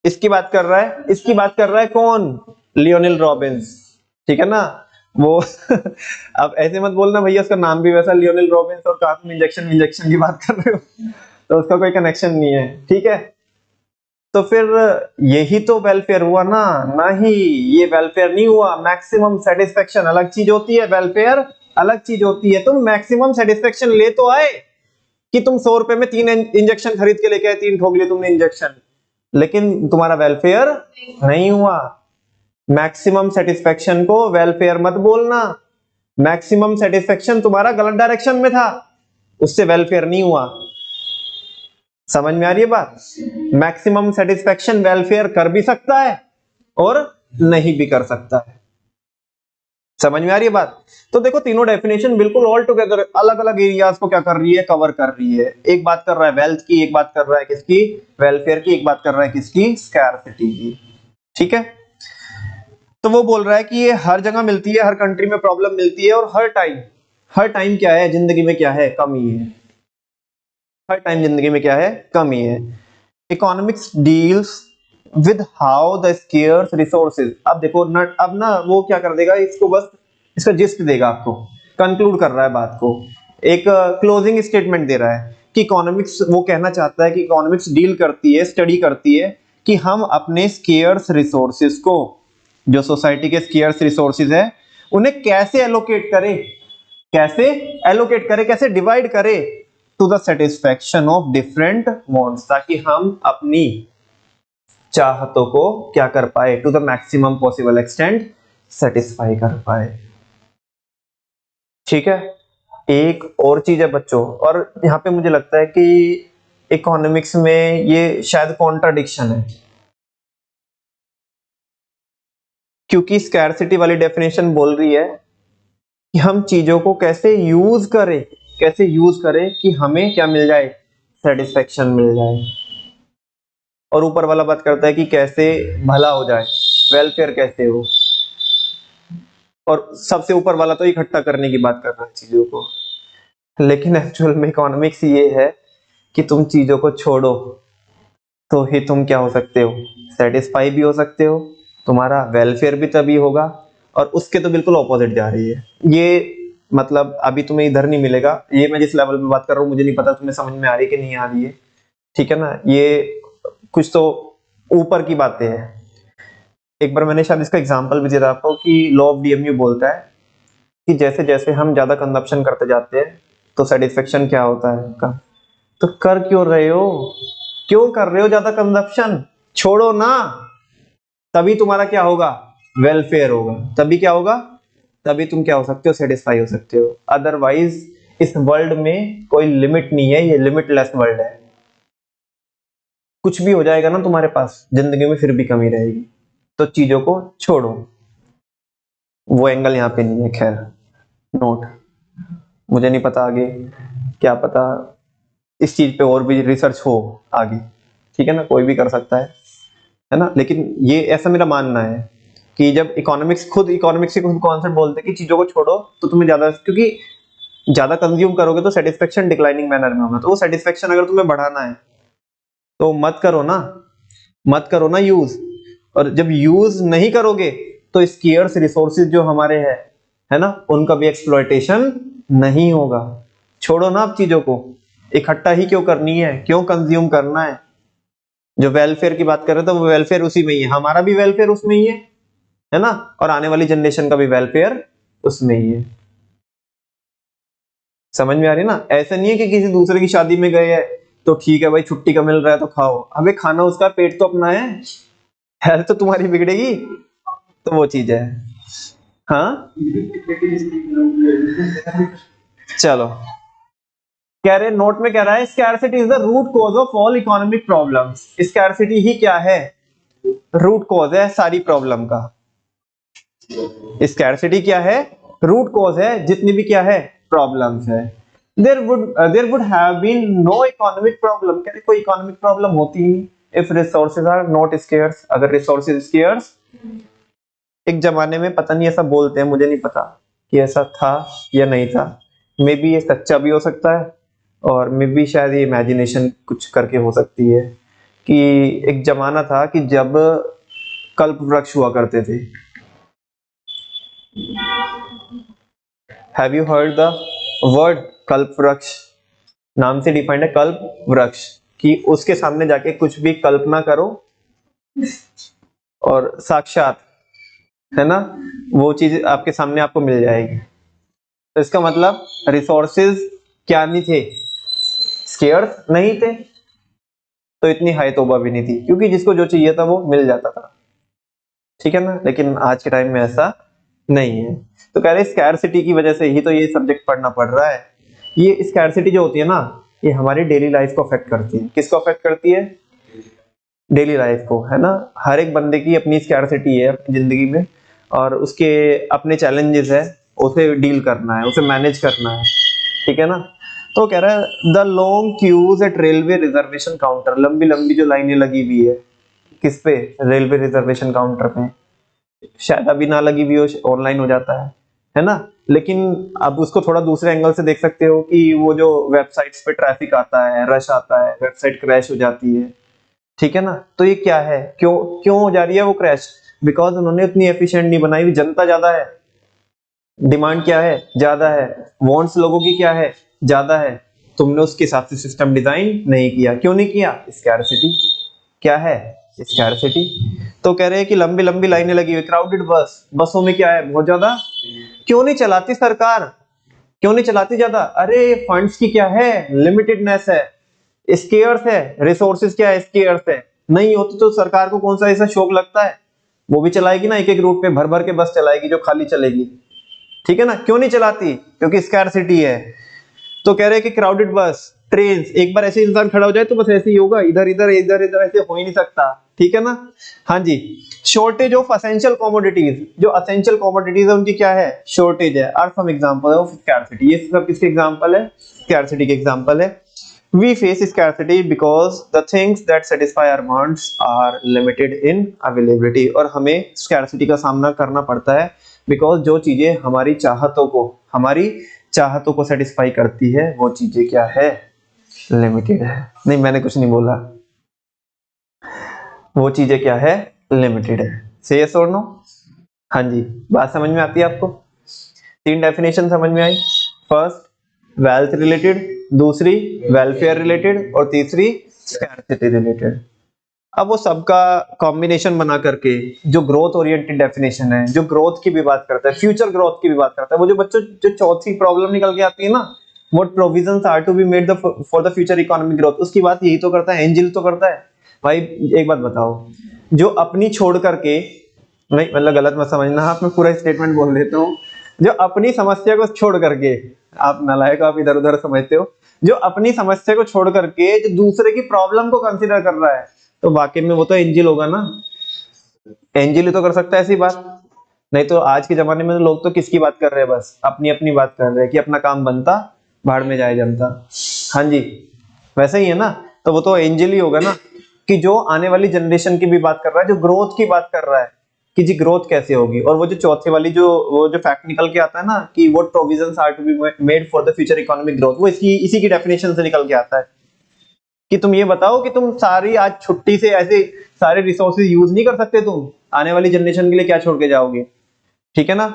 इसकी बात कर रहा है कौन? लियोनेल रॉबिन्स, ठीक है ना। वो अब ऐसे मत बोलना भैया उसका नाम भी वैसा लियोनेल रॉबिन्स और कहा तुम इंजेक्शन की बात कर रहे हो, तो उसका कोई कनेक्शन नहीं है, ठीक है। तो फिर यही तो वेलफेयर हुआ ना? नहीं, ये वेलफेयर नहीं हुआ। मैक्सिमम सेटिस्फेक्शन अलग चीज होती है, वेलफेयर अलग चीज होती है। तुम मैक्सिमम सेटिस्फेक्शन ले तो आए कि तुम 100 रुपए में 3 इंजेक्शन खरीद के लेके आए, 3 ठोक लिए तुमने इंजेक्शन, लेकिन तुम्हारा वेलफेयर नहीं हुआ। मैक्सिमम सेटिस्फेक्शन को वेलफेयर मत बोलना। मैक्सिमम सेटिस्फेक्शन तुम्हारा गलत डायरेक्शन में था, उससे वेलफेयर नहीं हुआ। समझ में आ रही है बात? मैक्सिमम सेटिस्फेक्शन वेलफेयर कर भी सकता है और नहीं भी कर सकता है। समझ में आ रही है बात? तो देखो, तीनों डेफिनेशन बिल्कुल ऑल टुगेदर अलग अलग एरियाज को क्या कर रही है? कवर कर रही है। एक बात कर रहा है वेल्थ की, एक बात कर रहा है किसकी? वेलफेयर की। एक बात कर रहा है किसकी? स्कैर्सिटी की, ठीक है। तो वो बोल रहा है कि ये हर जगह मिलती है, हर कंट्री में प्रॉब्लम मिलती है, और हर टाइम हर टाइम क्या है जिंदगी में, क्या है, कमी है। हर टाइम जिंदगी में क्या है, कमी है। Economics deals with how the scarce resources. अब देखो न, अब ना वो क्या कर देगा इसको, बस इसका जिस्ट देगा आपको, कंक्लूड कर रहा है बात को, एक क्लोजिंग स्टेटमेंट दे रहा है कि इकोनॉमिक्स, वो कहना चाहता है कि इकोनॉमिक्स डील करती है, स्टडी करती है कि हम अपने स्केर्स रिसोर्सेज को, जो सोसाइटी के स्केर्स रिसोर्सेज है, उन्हें कैसे एलोकेट करें, कैसे एलोकेट करें, कैसे डिवाइड करें to the satisfaction of different wants, ताकि हम अपनी चाहतों को क्या कर पाए, to the maximum possible extent satisfy कर पाए। ठीक है। एक और चीज है बच्चों, और यहां पे मुझे लगता है कि इकोनॉमिक्स में ये शायद कॉन्ट्राडिक्शन है, क्योंकि स्कैरसिटी वाली डेफिनेशन बोल रही है कि हम चीजों को कैसे यूज करें, कैसे यूज करें कि हमें क्या मिल जाए, सेटिस्फेक्शन मिल जाए। और ऊपर वाला बात करता है कि कैसे भला हो जाए, वेलफेयर कैसे हो। और सबसे ऊपर वाला तो इकट्ठा करने की बात कर रहा है चीजों को। लेकिन एक्चुअल में इकोनॉमिक्स ये है कि तुम चीजों को छोड़ो तो ही तुम क्या हो सकते हो, सेटिस्फाई भी हो सकते हो, तुम्हारा वेलफेयर भी तभी होगा। और उसके तो बिल्कुल ऑपोजिट जा रही है ये। मतलब अभी तुम्हें इधर नहीं मिलेगा, ये मैं जिस लेवल पे बात कर रहा हूँ मुझे नहीं पता तुम्हें समझ में आ रही है कि नहीं आ रही है, ठीक है ना। ये कुछ तो ऊपर की बातें हैं। एक बार मैंने शायद इसका एग्जांपल भी दिया था आपको कि लॉ ऑफ डीएमयू बोलता है कि जैसे जैसे हम ज्यादा कंजप्शन करते जाते हैं तो सेटिस्फेक्शन क्या होता है का। तो कर क्यों रहे हो, क्यों कर रहे हो ज्यादा कंजप्शन, छोड़ो ना, तभी तुम्हारा क्या होगा, वेलफेयर होगा। तभी क्या होगा, तभी तुम क्या हो सकते हो, सेटिस्फाई हो सकते हो। अदरवाइज इस वर्ल्ड में कोई लिमिट नहीं है, ये लिमिटलेस वर्ल्ड है। कुछ भी हो जाएगा ना तुम्हारे पास जिंदगी में, फिर भी कमी रहेगी। तो चीजों को छोड़ो, वो एंगल यहाँ पे नहीं है। खैर नोट, मुझे नहीं पता आगे, क्या पता इस चीज पे और भी रिसर्च हो आगे, ठीक है ना, कोई भी कर सकता है ना। लेकिन ये ऐसा मेरा मानना है कि जब इकोनॉमिक्स से खुद कॉन्सेप्ट बोलते हैं कि चीजों को छोड़ो तो तुम्हें ज्यादा, क्योंकि ज्यादा कंज्यूम करोगे तो सेटिस्फेक्शन डिक्लाइनिंग मैनर में होगा। तो वो सेटिस्फेक्शन अगर तुम्हें बढ़ाना है तो मत करो ना, मत करो ना यूज। और जब यूज नहीं करोगे तो स्केर्स रिसोर्सेज जो हमारे हैं, है ना, उनका भी एक्सप्लॉयटेशन नहीं होगा। छोड़ो ना आप चीजों को, इकट्ठा ही क्यों करनी है, क्यों कंज्यूम करना है। जो वेलफेयर की बात कर रहे थे वो वेलफेयर उसी में ही है, हमारा भी वेलफेयर उसमें ही है ना, और आने वाली जनरेशन का भी वेलफेयर उसमें ही है। समझ में आ रही है ना। ऐसा नहीं है कि किसी दूसरे की शादी में गए हैं तो ठीक है भाई, छुट्टी का मिल रहा है तो खाओ, अबे खाना उसका, पेट तो अपना है, हेल्थ तो तुम्हारी बिगड़ेगी। तो वो चीज है। हाँ चलो, कह रहे नोट में कह रहा है scarcity is the root cause of all economic problems. Scarcity ही क्या है, रूट कॉज है सारी प्रॉब्लम का। स्कैरसिटी क्या है, रूट कॉज है जितनी भी क्या है प्रॉब्लम्स है। There would have been no economic problem, कहते कोई इकोनॉमिक प्रॉब्लम होती ही if resources are not scarce, अगर रिसोर्सेज स्केर्स। एक जमाने में, पता नहीं ऐसा बोलते हैं, मुझे नहीं पता कि ऐसा था या नहीं था, मे बी ये सच्चा भी हो सकता है और मे बी शायद ये इमेजिनेशन कुछ करके हो सकती है, कि एक जमाना था कि जब कल्प वृक्ष हुआ करते थे। Have you heard the word कल्प वृक्ष, नाम से डिफाइंड है कल्प वृक्ष, कि उसके सामने जाके कुछ भी कल्पना करो और साक्षात, है ना, वो चीज आपके सामने आपको मिल जाएगी। तो इसका मतलब रिसोर्सेज क्या नहीं थे, स्केर्स नहीं थे, तो इतनी हाई तौबा भी नहीं थी, क्योंकि जिसको जो चाहिए था वो मिल जाता था, ठीक है ना। लेकिन आज के टाइम में ऐसा नहीं है। तो कह रहे स्कैरसिटी की वजह से ही तो ये सब्जेक्ट पढ़ना पड़ रहा है। ये स्कैरसिटी जो होती है ना, ये हमारी डेली लाइफ को अफेक्ट करती है। किसको अफेक्ट करती है, डेली लाइफ को, है ना। हर एक बंदे की अपनी स्कैरसिटी है अपनी जिंदगी में, और उसके अपने चैलेंजेस है, उसे डील करना है, उसे मैनेज करना है, ठीक है ना। तो कह रहा है the long queues at railway reservation counter, लंबी लंबी जो लाइनें लगी हुई है किस पे, रेलवे रिजर्वेशन काउंटर पे, शायद अभी ना लगी हुई हो, ऑनलाइन हो जाता है, है ना। लेकिन अब उसको थोड़ा दूसरे एंगल से देख सकते हो कि वो जो वेबसाइट्स पे ट्रैफिक आता है, रश आता है, वेबसाइट क्रैश हो जाती है, ठीक है ना। तो ये क्या है, क्यों क्यों हो जा रही है वो क्रैश? बिकॉज उन्होंने उतनी एफिशिएंट नहीं बनाई हुई, जनता ज्यादा है, डिमांड क्या है, ज्यादा है, वांट्स लोगों की क्या है, ज्यादा है। तुमने उसके हिसाब से सिस्टम डिजाइन नहीं किया। क्यों नहीं किया? स्कैर्सिटी। क्या है? स्कैर्सिटी। तो कह रहे हैं कि लंबी लंबी लाइनें लगी हुई, क्राउडेड बस, बसों में क्या है, बहुत ज्यादा। क्यों नहीं चलाती सरकार, क्यों नहीं चलाती ज्यादा? अरे फंड्स की क्या है, लिमिटेडनेस है, स्केयर्स है, रिसोर्सेज क्या है, स्केयर्स है। नहीं होती तो सरकार को कौन सा ऐसा शौक लगता है, वो भी चलाएगी ना, एक एक रूट पे भर भर के बस चलाएगी जो खाली चलेगी, ठीक है ना। क्यों नहीं चलाती? क्योंकि स्कैर्सिटी है। तो कह रहे हैं कि क्राउडेड बस, ट्रेन, एक बार ऐसे इंसान खड़ा हो जाए तो बस ऐसे ही होगा, इधर इधर इधर इधर, ऐसे हो ही नहीं सकता, ठीक है ना। हाँ जी। शॉर्टेज ऑफ असेंशियल कमोडिटीज, जो असेंशियल कमोडिटीज है उनकी क्या है, शॉर्टेज है। Are some example of scarcity. ये सब किसके एग्जांपल है? स्कैर्सिटी के एग्जांपल है। We face scarcity because the things that satisfy our wants are limited in availability। और हमें scarcity का सामना करना पड़ता है because जो चीजें हमारी चाहतों को सेटिस्फाई करती है वो चीजें क्या है, लिमिटेड है। नहीं, मैंने कुछ नहीं बोला, वो चीजें क्या है, लिमिटेड है। से यस और नो? हाँ जी। बात समझ में आती है आपको? तीन डेफिनेशन समझ में आई। फर्स्ट वेल्थ रिलेटेड, दूसरी वेलफेयर रिलेटेड, और तीसरी स्कैर्सिटी रिलेटेड। अब वो सबका कॉम्बिनेशन बना करके जो ग्रोथ ओरिएंटेड डेफिनेशन है, जो ग्रोथ की भी बात करता है, फ्यूचर ग्रोथ की भी बात करता है, वो जो बच्चों जो चौथी प्रॉब्लम निकल के आती है ना, what provisions are to be made for the future economic growth, उसकी बात यही तो करता है, एंजिल तो करता है। भाई एक बात बताओ, जो अपनी छोड़ करके, नहीं मतलब गलत मत समझना, आप मैं पूरा स्टेटमेंट बोल देता हूँ, जो अपनी समस्या को छोड़ करके, आप नालायक, आप इधर उधर समझते हो, जो अपनी समस्या को छोड़ करके जो दूसरे की प्रॉब्लम को कंसीडर कर रहा है, तो वाकई में वो तो एंजिल होगा ना। एंजिल ही तो कर सकता है ऐसी बात। नहीं तो आज के जमाने में लोग तो किसकी बात कर रहे हैं, बस अपनी अपनी बात कर रहे हैं कि अपना काम बनता, भाड़ में जाए जनता। हाँ जी, वैसे ही है ना। तो वो तो एंजिल ही होगा ना, कि जो आने वाली जनरेशन की भी बात कर रहा है, जो ग्रोथ की बात कर रहा है कि जी ग्रोथ कैसे होगी। और वो जो चौथे वाली जो वो जो फैक्ट निकल के आता है ना कि what provisions are to be made for the future economic growth, वो इसी की डेफिनेशन से निकल के आता है कि तुम ये बताओ कि तुम सारी आज छुट्टी से ऐसे सारे रिसोर्सेज यूज नहीं कर सकते, तुम आने वाली जनरेशन के लिए क्या छोड़ के जाओगे, ठीक है ना।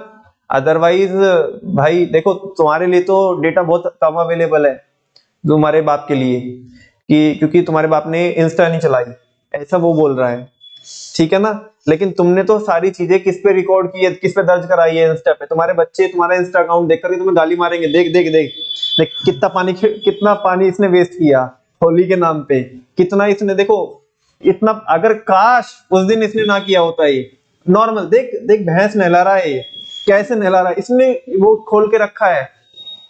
अदरवाइज भाई देखो, तुम्हारे लिए तो डेटा बहुत कम अवेलेबल है तुम्हारे बाप के लिए, कि क्योंकि तुम्हारे बाप ने इंस्टा नहीं चलाई, ऐसा वो बोल रहा है, ठीक है ना। लेकिन तुमने तो सारी चीजें किस पे रिकॉर्ड की है, किस पे दर्ज कराई है, इंस्टा पे। तुम्हारे बच्चे तुम्हारा इंस्टा अकाउंट देख करके तुम्हें गाली मारेंगे, देख देख देख देख कितना पानी इसने वेस्ट किया होली के नाम पे, कितना इसने, देखो इतना, अगर काश उस दिन इसने ना किया होता, ये नॉर्मल, देख देख भैंस नहला रहा है, ये कैसे नहला रहा है, इसने वो खोल के रखा है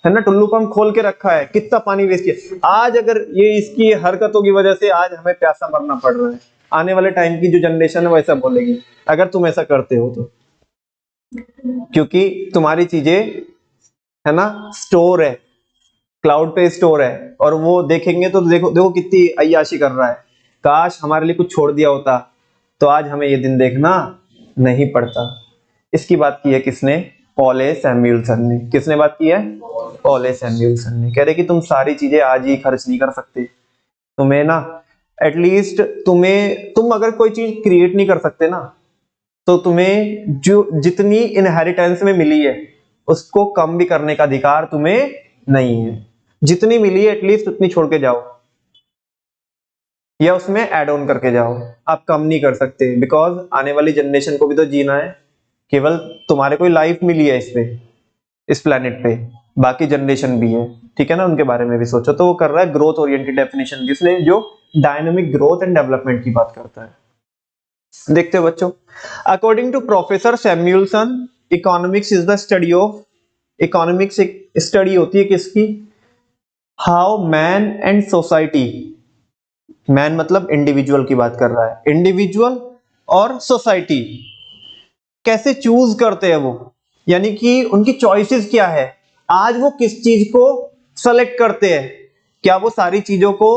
ना, टुल्लू पंप खोल के रखा है, कितना पानी वेस्ट किया। आज अगर ये इसकी हरकतों की वजह से आज हमें प्यासा मरना पड़ रहा है, आने वाले टाइम की जो जनरेशन है वो ऐसा बोलेगी अगर तुम ऐसा करते हो तो, क्योंकि तुम्हारी चीजें है ना स्टोर है, क्लाउड पे स्टोर है, और वो देखेंगे तो देखो देखो कितनी अय्याशी कर रहा है। काश हमारे लिए कुछ छोड़ दिया होता तो आज हमें ये दिन देखना नहीं पड़ता। इसकी बात की है किसने? पॉल ए सैमुअलसन ने। किसने बात की है? पॉल ए सैमुअलसन ने। कह रहे कि तुम सारी चीजें आज ही खर्च नहीं कर सकते, तुम्हें ना एटलीस्ट तुम अगर कोई चीज क्रिएट नहीं कर सकते ना, तो तुम्हें जो जितनी इनहेरिटेंस में मिली है उसको कम भी करने का अधिकार तुम्हें नहीं है। जितनी मिली है एटलीस्ट उतनी छोड़ के जाओ, या उसमें ऐड ऑन करके जाओ। आप कम नहीं कर सकते, बिकॉज आने वाली जनरेशन को भी तो जीना है। केवल तुम्हारे कोई लाइफ मिली है इस पे, इस प्लेनेट पे, बाकी जनरेशन भी है, ठीक है ना, उनके बारे में भी सोचो। तो वो कर रहा है ग्रोथ ओरिएंटेड डेफिनेशन, जिसने जो डायनामिक ग्रोथ एंड डेवलपमेंट की बात करता है। देखते हो बच्चों, according to professor Samuelson, economics is the study of, economics एक स्टडी होती है किसकी? How man and society, man मतलब इंडिविजुअल की बात कर रहा है, इंडिविजुअल और सोसाइटी कैसे चूज करते हैं वो, यानी कि उनकी चॉइसेस क्या है, आज वो किस चीज को सेलेक्ट करते हैं। क्या वो सारी चीजों को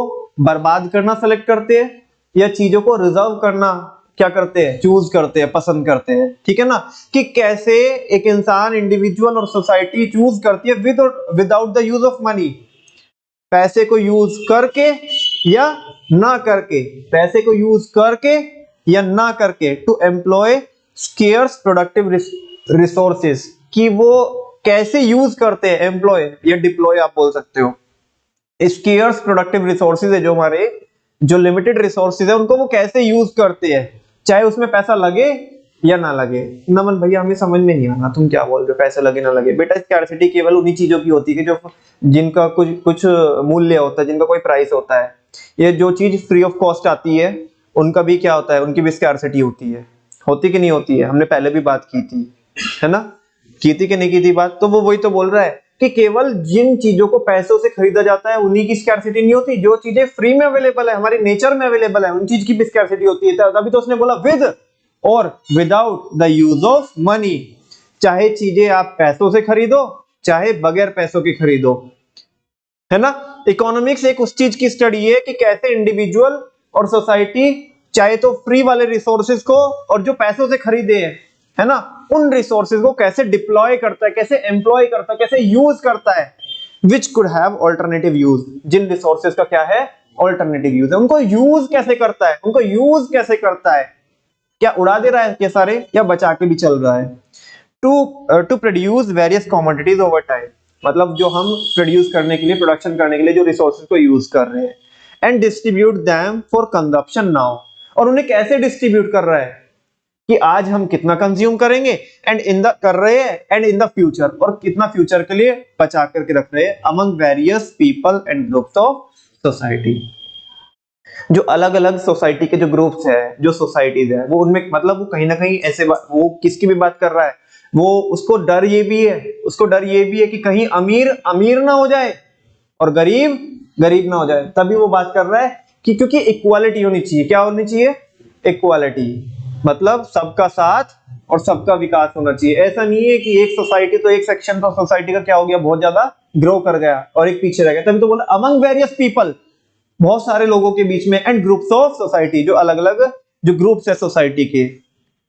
बर्बाद करना सेलेक्ट करते हैं, या चीजों को रिजर्व करना क्या करते हैं, चूज करते हैं, पसंद करते हैं, ठीक है ना, कि कैसे एक इंसान, इंडिविजुअल और सोसाइटी चूज करती है without the use of money, पैसे को यूज करके या ना करके, पैसे को यूज करके या ना करके, to employ scarce productive resources, कि वो कैसे यूज करते हैं, एम्प्लॉय या डिप्लॉय आप बोल सकते हो, स्केर्स प्रोडक्टिव रिसोर्सेज है जो हमारे जो लिमिटेड रिसोर्सेज है उनको वो कैसे यूज करते हैं, चाहे उसमें पैसा लगे या ना लगे। नमन भैया हमें समझ में नहीं आना तुम क्या बोल रहे हो, पैसे लगे ना लगे, बेटा स्कैर्सिटी केवल उन्हीं चीजों की होती है जो जिनका कुछ कुछ मूल्य होता है, जिनका कोई प्राइस होता है। ये जो चीज फ्री ऑफ कॉस्ट आती है उनका भी क्या होता है, उनकी भी स्कैर्सिटी होती है, होती कि नहीं होती है, हमने पहले भी बात की थी, है ना, की थी कि नहीं की थी बात। तो वो वही तो बोल रहा है कि केवल जिन चीजों को पैसों से खरीदा जाता है उन्हीं की स्कैर्सिटी नहीं होती, जो चीजें फ्री में अवेलेबल है, हमारे नेचर में अवेलेबल है, उन चीज की भी स्कैर्सिटी होती है। तभी तो उसने बोला विद और without the use of money, चाहे चीजें आप पैसों से खरीदो चाहे बगैर पैसों के खरीदो, है ना। इकोनॉमिक्स एक उस चीज की स्टडी है कि कैसे इंडिविजुअल और सोसाइटी चाहे तो फ्री वाले रिसोर्सेज को और जो पैसों से खरीदे हैं, है ना, उन रिसोर्सेज को कैसे डिप्लॉय करता है, कैसे एम्प्लॉय करता है, कैसे यूज करता है, which could have alternative use, जिन रिसोर्सेज का क्या है, ऑल्टरनेटिव यूज है, उनको यूज कैसे करता है, उनको यूज कैसे करता है, क्या उड़ा दे रहा है ये सारे या बचा के भी चल रहा है। To produce various commodities over time, मतलब जो हम प्रोड्यूस करने के लिए, प्रोडक्शन करने के लिए जो रिसोर्सेज को यूज कर रहे हैं, and distribute them for consumption now, और उन्हें कैसे डिस्ट्रीब्यूट कर रहा है कि आज हम कितना कंज्यूम करेंगे एंड इन द कर रहे हैं एंड इन द फ्यूचर, और कितना फ्यूचर के लिए बचा करके रख रहे हैं, among various people and groups of society. जो अलग अलग सोसाइटी के जो ग्रुप्स है, जो सोसाइटीज है, वो उनमें मतलब वो कहीं ना कहीं ऐसे वो किसकी भी बात कर रहा है, वो उसको डर ये भी है, उसको डर ये भी है कि कहीं अमीर अमीर ना हो जाए और गरीब गरीब ना हो जाए, तभी वो बात कर रहा है कि क्योंकि इक्वालिटी होनी चाहिए। क्या होनी चाहिए, इक्वालिटी, मतलब सबका साथ और सबका विकास होना चाहिए। ऐसा नहीं है कि एक सोसाइटी तो एक सेक्शन तो सोसाइटी का क्या हो गया, बहुत ज्यादा ग्रो कर गया और एक पीछे रह गया, तभी तो बोला अमंग वेरियस पीपल, बहुत सारे लोगों के बीच में, एंड ग्रुप्स ऑफ सोसाइटी, जो अलग अलग जो ग्रुप्स है सोसाइटी के।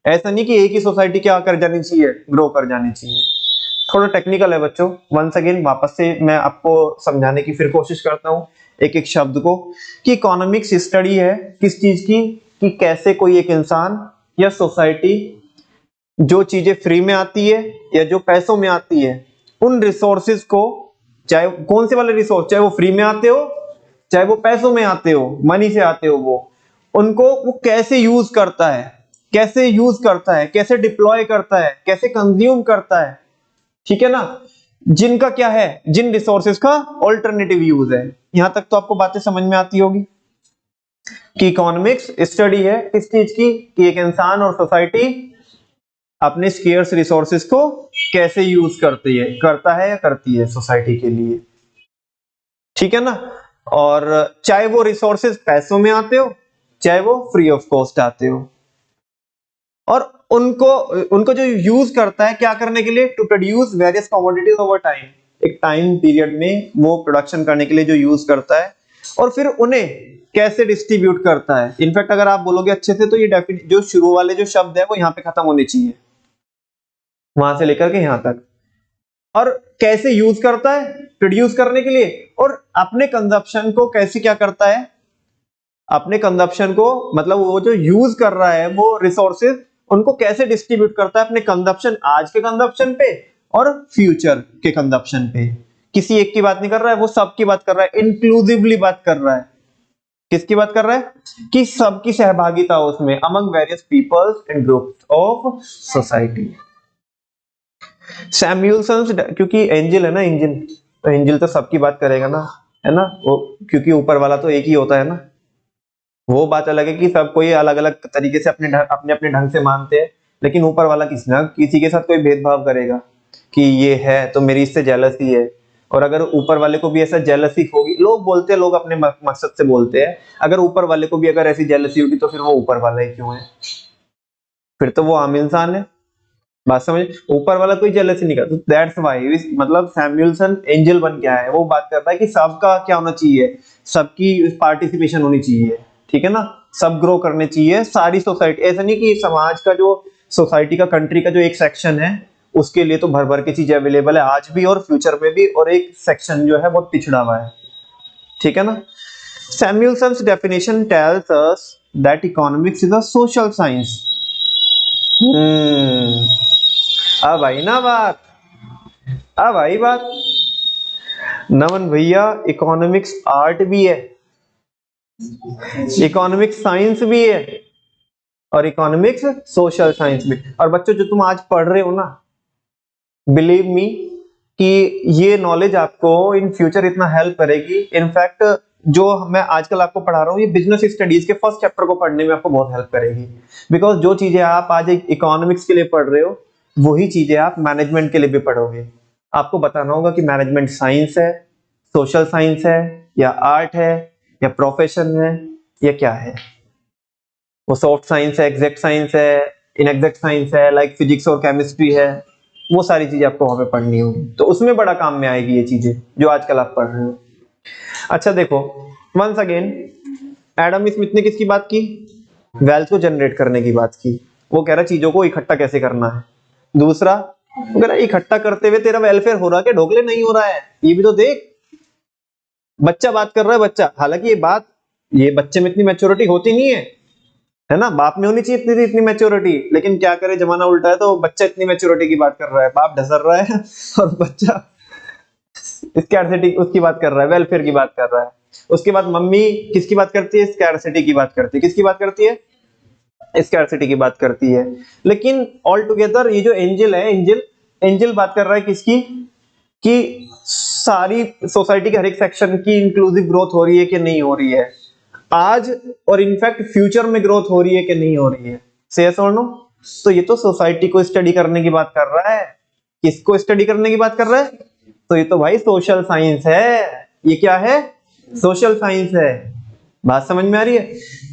ऐसा नहीं कि एक ही सोसाइटी क्या कर जानी चाहिए, ग्रो कर जानी चाहिए। थोड़ा टेक्निकल है बच्चों, वंस अगेन वापस से मैं आपको समझाने की फिर कोशिश करता हूँ एक एक शब्द को, कि इकोनॉमिक्स स्टडी है किस चीज की, कि कैसे कोई एक इंसान या सोसाइटी जो चीजें फ्री में आती है या जो पैसों में आती है, उन रिसोर्सेज को, चाहे कौन से वाले रिसोर्स, चाहे वो फ्री में आते हो चाहे वो पैसों में आते हो, मनी से आते हो, वो उनको वो कैसे यूज करता है, कैसे यूज करता है, कैसे डिप्लॉय करता है, कैसे कंज्यूम करता है, ठीक है ना, जिनका क्या है, जिन रिसोर्सेज का ऑल्टरनेटिव यूज है। यहां तक तो आपको बातें समझ में आती होगी कि इकोनॉमिक्स स्टडी है किस चीज की, कि एक इंसान और सोसाइटी अपने स्केर्स रिसोर्सेज को कैसे यूज करती है, करता है या करती है सोसाइटी के लिए, ठीक है ना। और चाहे वो रिसोर्सेज पैसों में आते हो चाहे वो फ्री ऑफ कॉस्ट आते हो, और उनको उनको जो यूज करता है क्या करने के लिए, to produce various commodities over time, एक टाइम पीरियड में वो प्रोडक्शन करने के लिए जो यूज करता है, और फिर उन्हें कैसे डिस्ट्रीब्यूट करता है। इनफैक्ट अगर आप बोलोगे अच्छे से तो ये जो शुरू वाले जो शब्द है वो यहाँ पे खत्म होने चाहिए, वहां से लेकर के यहां तक। और कैसे यूज करता है, प्रोड्यूस करने के लिए, और अपने कंजप्शन को कैसे क्या करता है, अपने कंजप्शन को मतलब वो जो यूज कर रहा है वो रिसोर्सेज, उनको कैसे डिस्ट्रीब्यूट करता है अपने कंजप्शन, आज के कंजप्शन पे और फ्यूचर के कंजप्शन पे। किसी एक की बात नहीं कर रहा है, वो सबकी बात कर रहा है, इंक्लूसिवली बात कर रहा है। किसकी बात कर रहा है, कि सबकी सहभागिता हो उसमें, among various peoples and groups of society. Samuelson, क्योंकि एंजल है ना, इंजन, तो एंजल तो सबकी बात करेगा ना, है ना, वो क्योंकि ऊपर वाला तो एक ही होता है ना। वो बात अलग है कि सब कोई अलग अलग तरीके से अपने अपने ढंग से मानते हैं, लेकिन ऊपर वाला किसी ना किसी के साथ कोई भेदभाव करेगा कि ये है तो मेरी इससे जेलसी है, और अगर ऊपर वाले को भी ऐसा जेलसी होगी, लोग बोलते हैं, लोग अपने मकसद से बोलते हैं, अगर ऊपर वाले को भी अगर ऐसी जेलसी होगी तो फिर वो ऊपर वाला ही क्यों है, फिर तो वो आम इंसान है। बात समझ, ऊपर वाला कोई जेलसी नहीं करता, दैट्स व्हाई मतलब सैमुअलसन एंजल बन गया है, वो बात करता है कि सबका क्या होना चाहिए, सबकी पार्टिसिपेशन होनी चाहिए, ठीक है ना, सब ग्रो करने चाहिए, सारी सोसाइटी, ऐसा नहीं कि समाज का जो सोसाइटी का कंट्री का जो एक सेक्शन है उसके लिए तो भर भर की चीजें अवेलेबल है आज भी और फ्यूचर में भी, और एक सेक्शन जो है बहुत पिछड़ा हुआ है, ठीक है ना। Samuelson's definition tells us that economics is a social science. अब आई ना बात, अब आई बात। नमन भैया इकोनॉमिक्स आर्ट भी है, इकोनॉमिक्स साइंस भी है, और इकोनॉमिक्स सोशल साइंस भी। और बच्चों जो तुम आज पढ़ रहे हो ना, बिलीव मी कि ये नॉलेज आपको इन फ्यूचर इतना हेल्प करेगी। इनफैक्ट जो मैं आजकल आपको पढ़ा रहा हूँ ये बिजनेस स्टडीज के फर्स्ट चैप्टर को पढ़ने में आपको बहुत हेल्प करेगी, बिकॉज जो चीजें आप आज इकोनॉमिक्स के लिए पढ़ रहे हो वही चीजें आप मैनेजमेंट के लिए भी पढ़ोगे। आपको बताना होगा कि मैनेजमेंट साइंस है, सोशल साइंस है, या आर्ट है, या प्रोफेशन है, या क्या है। वो सॉफ्ट साइंस है, एग्जैक्ट साइंस है, इनएग्जैक्ट साइंस है, लाइक फिजिक्स और केमिस्ट्री है, वो सारी चीजें आपको वहां पे पढ़नी होगी, तो उसमें बड़ा काम में आएगी ये चीजें जो आजकल आप पढ़ रहे हो। अच्छा देखो, वंस अगेन एडम स्मिथ ने किसकी बात की? वेल्थ को जनरेट करने की बात की। वो कह रहा चीजों को इकट्ठा कैसे करना है। दूसरा वो कह रहा इकट्ठा करते हुए तेरा वेलफेयर हो रहा है, ढोकले नहीं हो रहा है, ये भी तो देख। बच्चा बात कर रहा है, बच्चा, हालांकि ये बच्चे में इतनी मैच्योरिटी होती नहीं है ना, बाप में होनी चाहिए इतनी मैच्योरिटी, लेकिन क्या करे जमाना उल्टा है, तो बच्चा इतनी मैच्योरिटी की बात कर रहा है, बाप ढसर रहा है और बच्चा स्कैर्सिटी उसकी बात कर रहा है, वेलफेयर की बात कर रहा है। उसके बाद मम्मी किसकी बात करती है? स्कैर्सिटी की बात करती है। किसकी बात करती है? स्कैर्सिटी की बात करती है। लेकिन ऑल टुगेदर ये जो एंजल है, एंजल बात कर रहा है किसकी? कि सारी सोसाइटी के हर एक सेक्शन की इंक्लूसिव ग्रोथ हो रही है कि नहीं हो रही है आज, और इनफैक्ट फ्यूचर में ग्रोथ हो रही है कि नहीं हो रही है। से यस और नो? तो ये तो सोसाइटी को स्टडी करने की बात कर रहा है। किसको स्टडी करने की बात कर रहा है? तो ये तो भाई सोशल साइंस है। ये क्या है? सोशल साइंस है। बात समझ में आ रही है?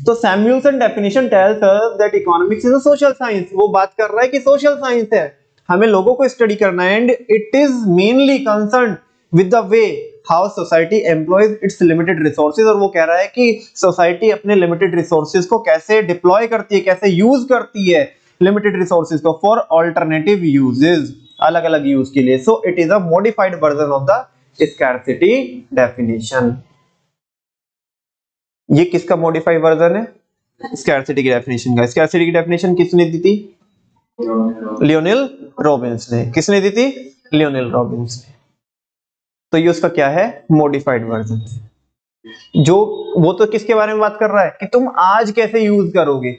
तो Samuelson definition tells us that economics is a social science. वो बात कर रहा है कि सोशल साइंस है, हमें लोगों को स्टडी करना है, and it is mainly concern with the way how society employees it's limited resources. और वो कह रहा है कि सोसाइटी अपने लिमिटेड रिसोर्सेज को कैसे डिप्लॉय करती है, कैसे यूज करती है लिमिटेड रिसोर्सेज को फॉर ऑल्टरनेटिव यूजेस, अलग अलग यूज के लिए। So it is a modified version of the scarcity definition. ये किसका मॉडिफाइड वर्जन है? स्कैर्सिटी की डेफिनेशन का। स्कैर्सिटी की डेफिनेशन किसने दी थी? लियोनेल रॉबिन्स ने। किसने दी थी? लियोनेल रॉबिन्स ने। तो ये उसका क्या है? Modified version. जो वो तो किसके बारे में बात कर रहा है कि तुम आज कैसे यूज करोगे,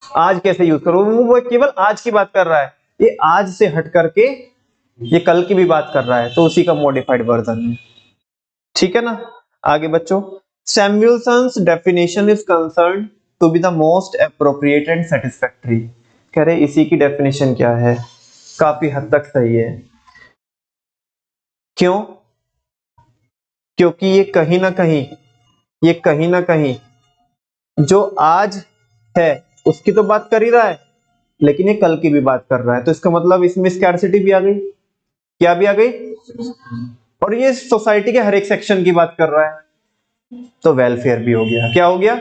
आज कैसे यूज करोगे, वो केवल आज की बात कर रहा है। ये आज से हट करके ये कल की भी बात कर रहा है, तो उसी का मॉडिफाइड वर्जन है, ठीक है ना। आगे बच्चों, Samuelson's definition is concerned to be the most appropriate and satisfactory. कह रहे इसी की डेफिनेशन क्या है? काफी हद तक सही है। क्यों? क्योंकि ये कहीं ना कहीं जो आज है उसकी तो बात कर ही रहा है, लेकिन ये कल की भी बात कर रहा है, तो इसका मतलब इसमें स्कैर्सिटी भी आ गई। क्या भी आ गई? और ये सोसाइटी के हर एक सेक्शन की बात कर रहा है, तो वेलफेयर भी हो गया। क्या हो गया?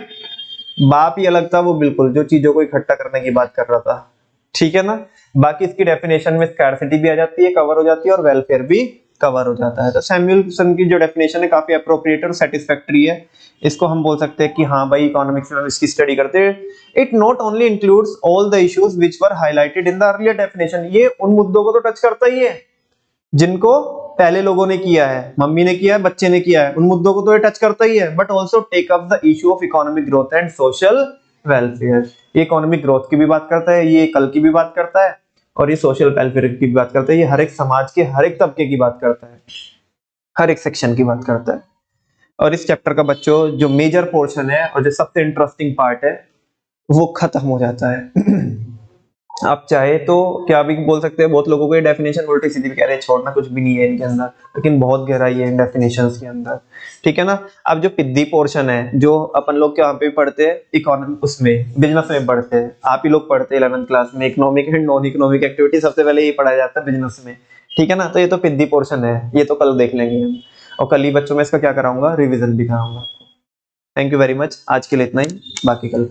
बाप ही अलग था, वो बिल्कुल जो चीजों को इकट्ठा करने की बात कर रहा था, ठीक है ना। बाकी इसकी डेफिनेशन में स्कैर्सिटी भी आ जाती है, कवर हो जाती है, और वेलफेयर भी कवर हो जाता है। तो सैमुअल्सन की जो डेफिनेशन है काफी अप्रोप्रिएट और सेटिस्फैक्टरी है। इसको हम बोल सकते हैं कि हाँ भाई इकोनॉमिक्स में हम इसकी स्टडी करते हैं। It not only includes all the issues which were highlighted in the earlier definition. ये उन मुद्दों को तो टच करता ही है जिनको पहले लोगों ने किया है, मम्मी ने किया है, बच्चे ने किया है, उन मुद्दों को तो ये टच करता ही है, but also take up the issue of economic growth and social welfare. ये इकोनॉमिक ग्रोथ की भी बात करता है, ये कल की भी बात करता है, और ये सोशल वेलफेयर की भी बात करता है। ये हर एक समाज के हर एक तबके की बात करता है, हर एक सेक्शन की बात करता है। और इस चैप्टर का बच्चों जो मेजर पोर्शन है और जो सबसे इंटरेस्टिंग पार्ट है वो खत्म हो जाता है। आप चाहे तो क्या भी बोल सकते हैं, बहुत लोगों को ये डेफिनेशन उल्टी सीधी भी कह रहे हैं, छोड़ना कुछ भी नहीं है इनके अंदर, लेकिन बहुत गहराई है इन डेफिनेशंस के अंदर, ठीक है ना। अब जो पिद्दी पोर्शन है जो अपन लोग क्या पे पढ़ते हैं, इकोनॉमी उसमें बिजनेस में पढ़ते हैं, आप ही लोग पढ़ते हैं 11th क्लास में, economic and non economic activity सबसे पहले ये पढ़ाया जाता है बिजनेस में, ठीक है ना। तो ये तो पिद्दी पोर्शन है, ये तो कल देख लेंगे हम, और कल ही बच्चों में इसका क्या कराऊंगा, रिविजन भी कराऊंगा। थैंक यू वेरी मच, आज के लिए इतना ही, बाकी कल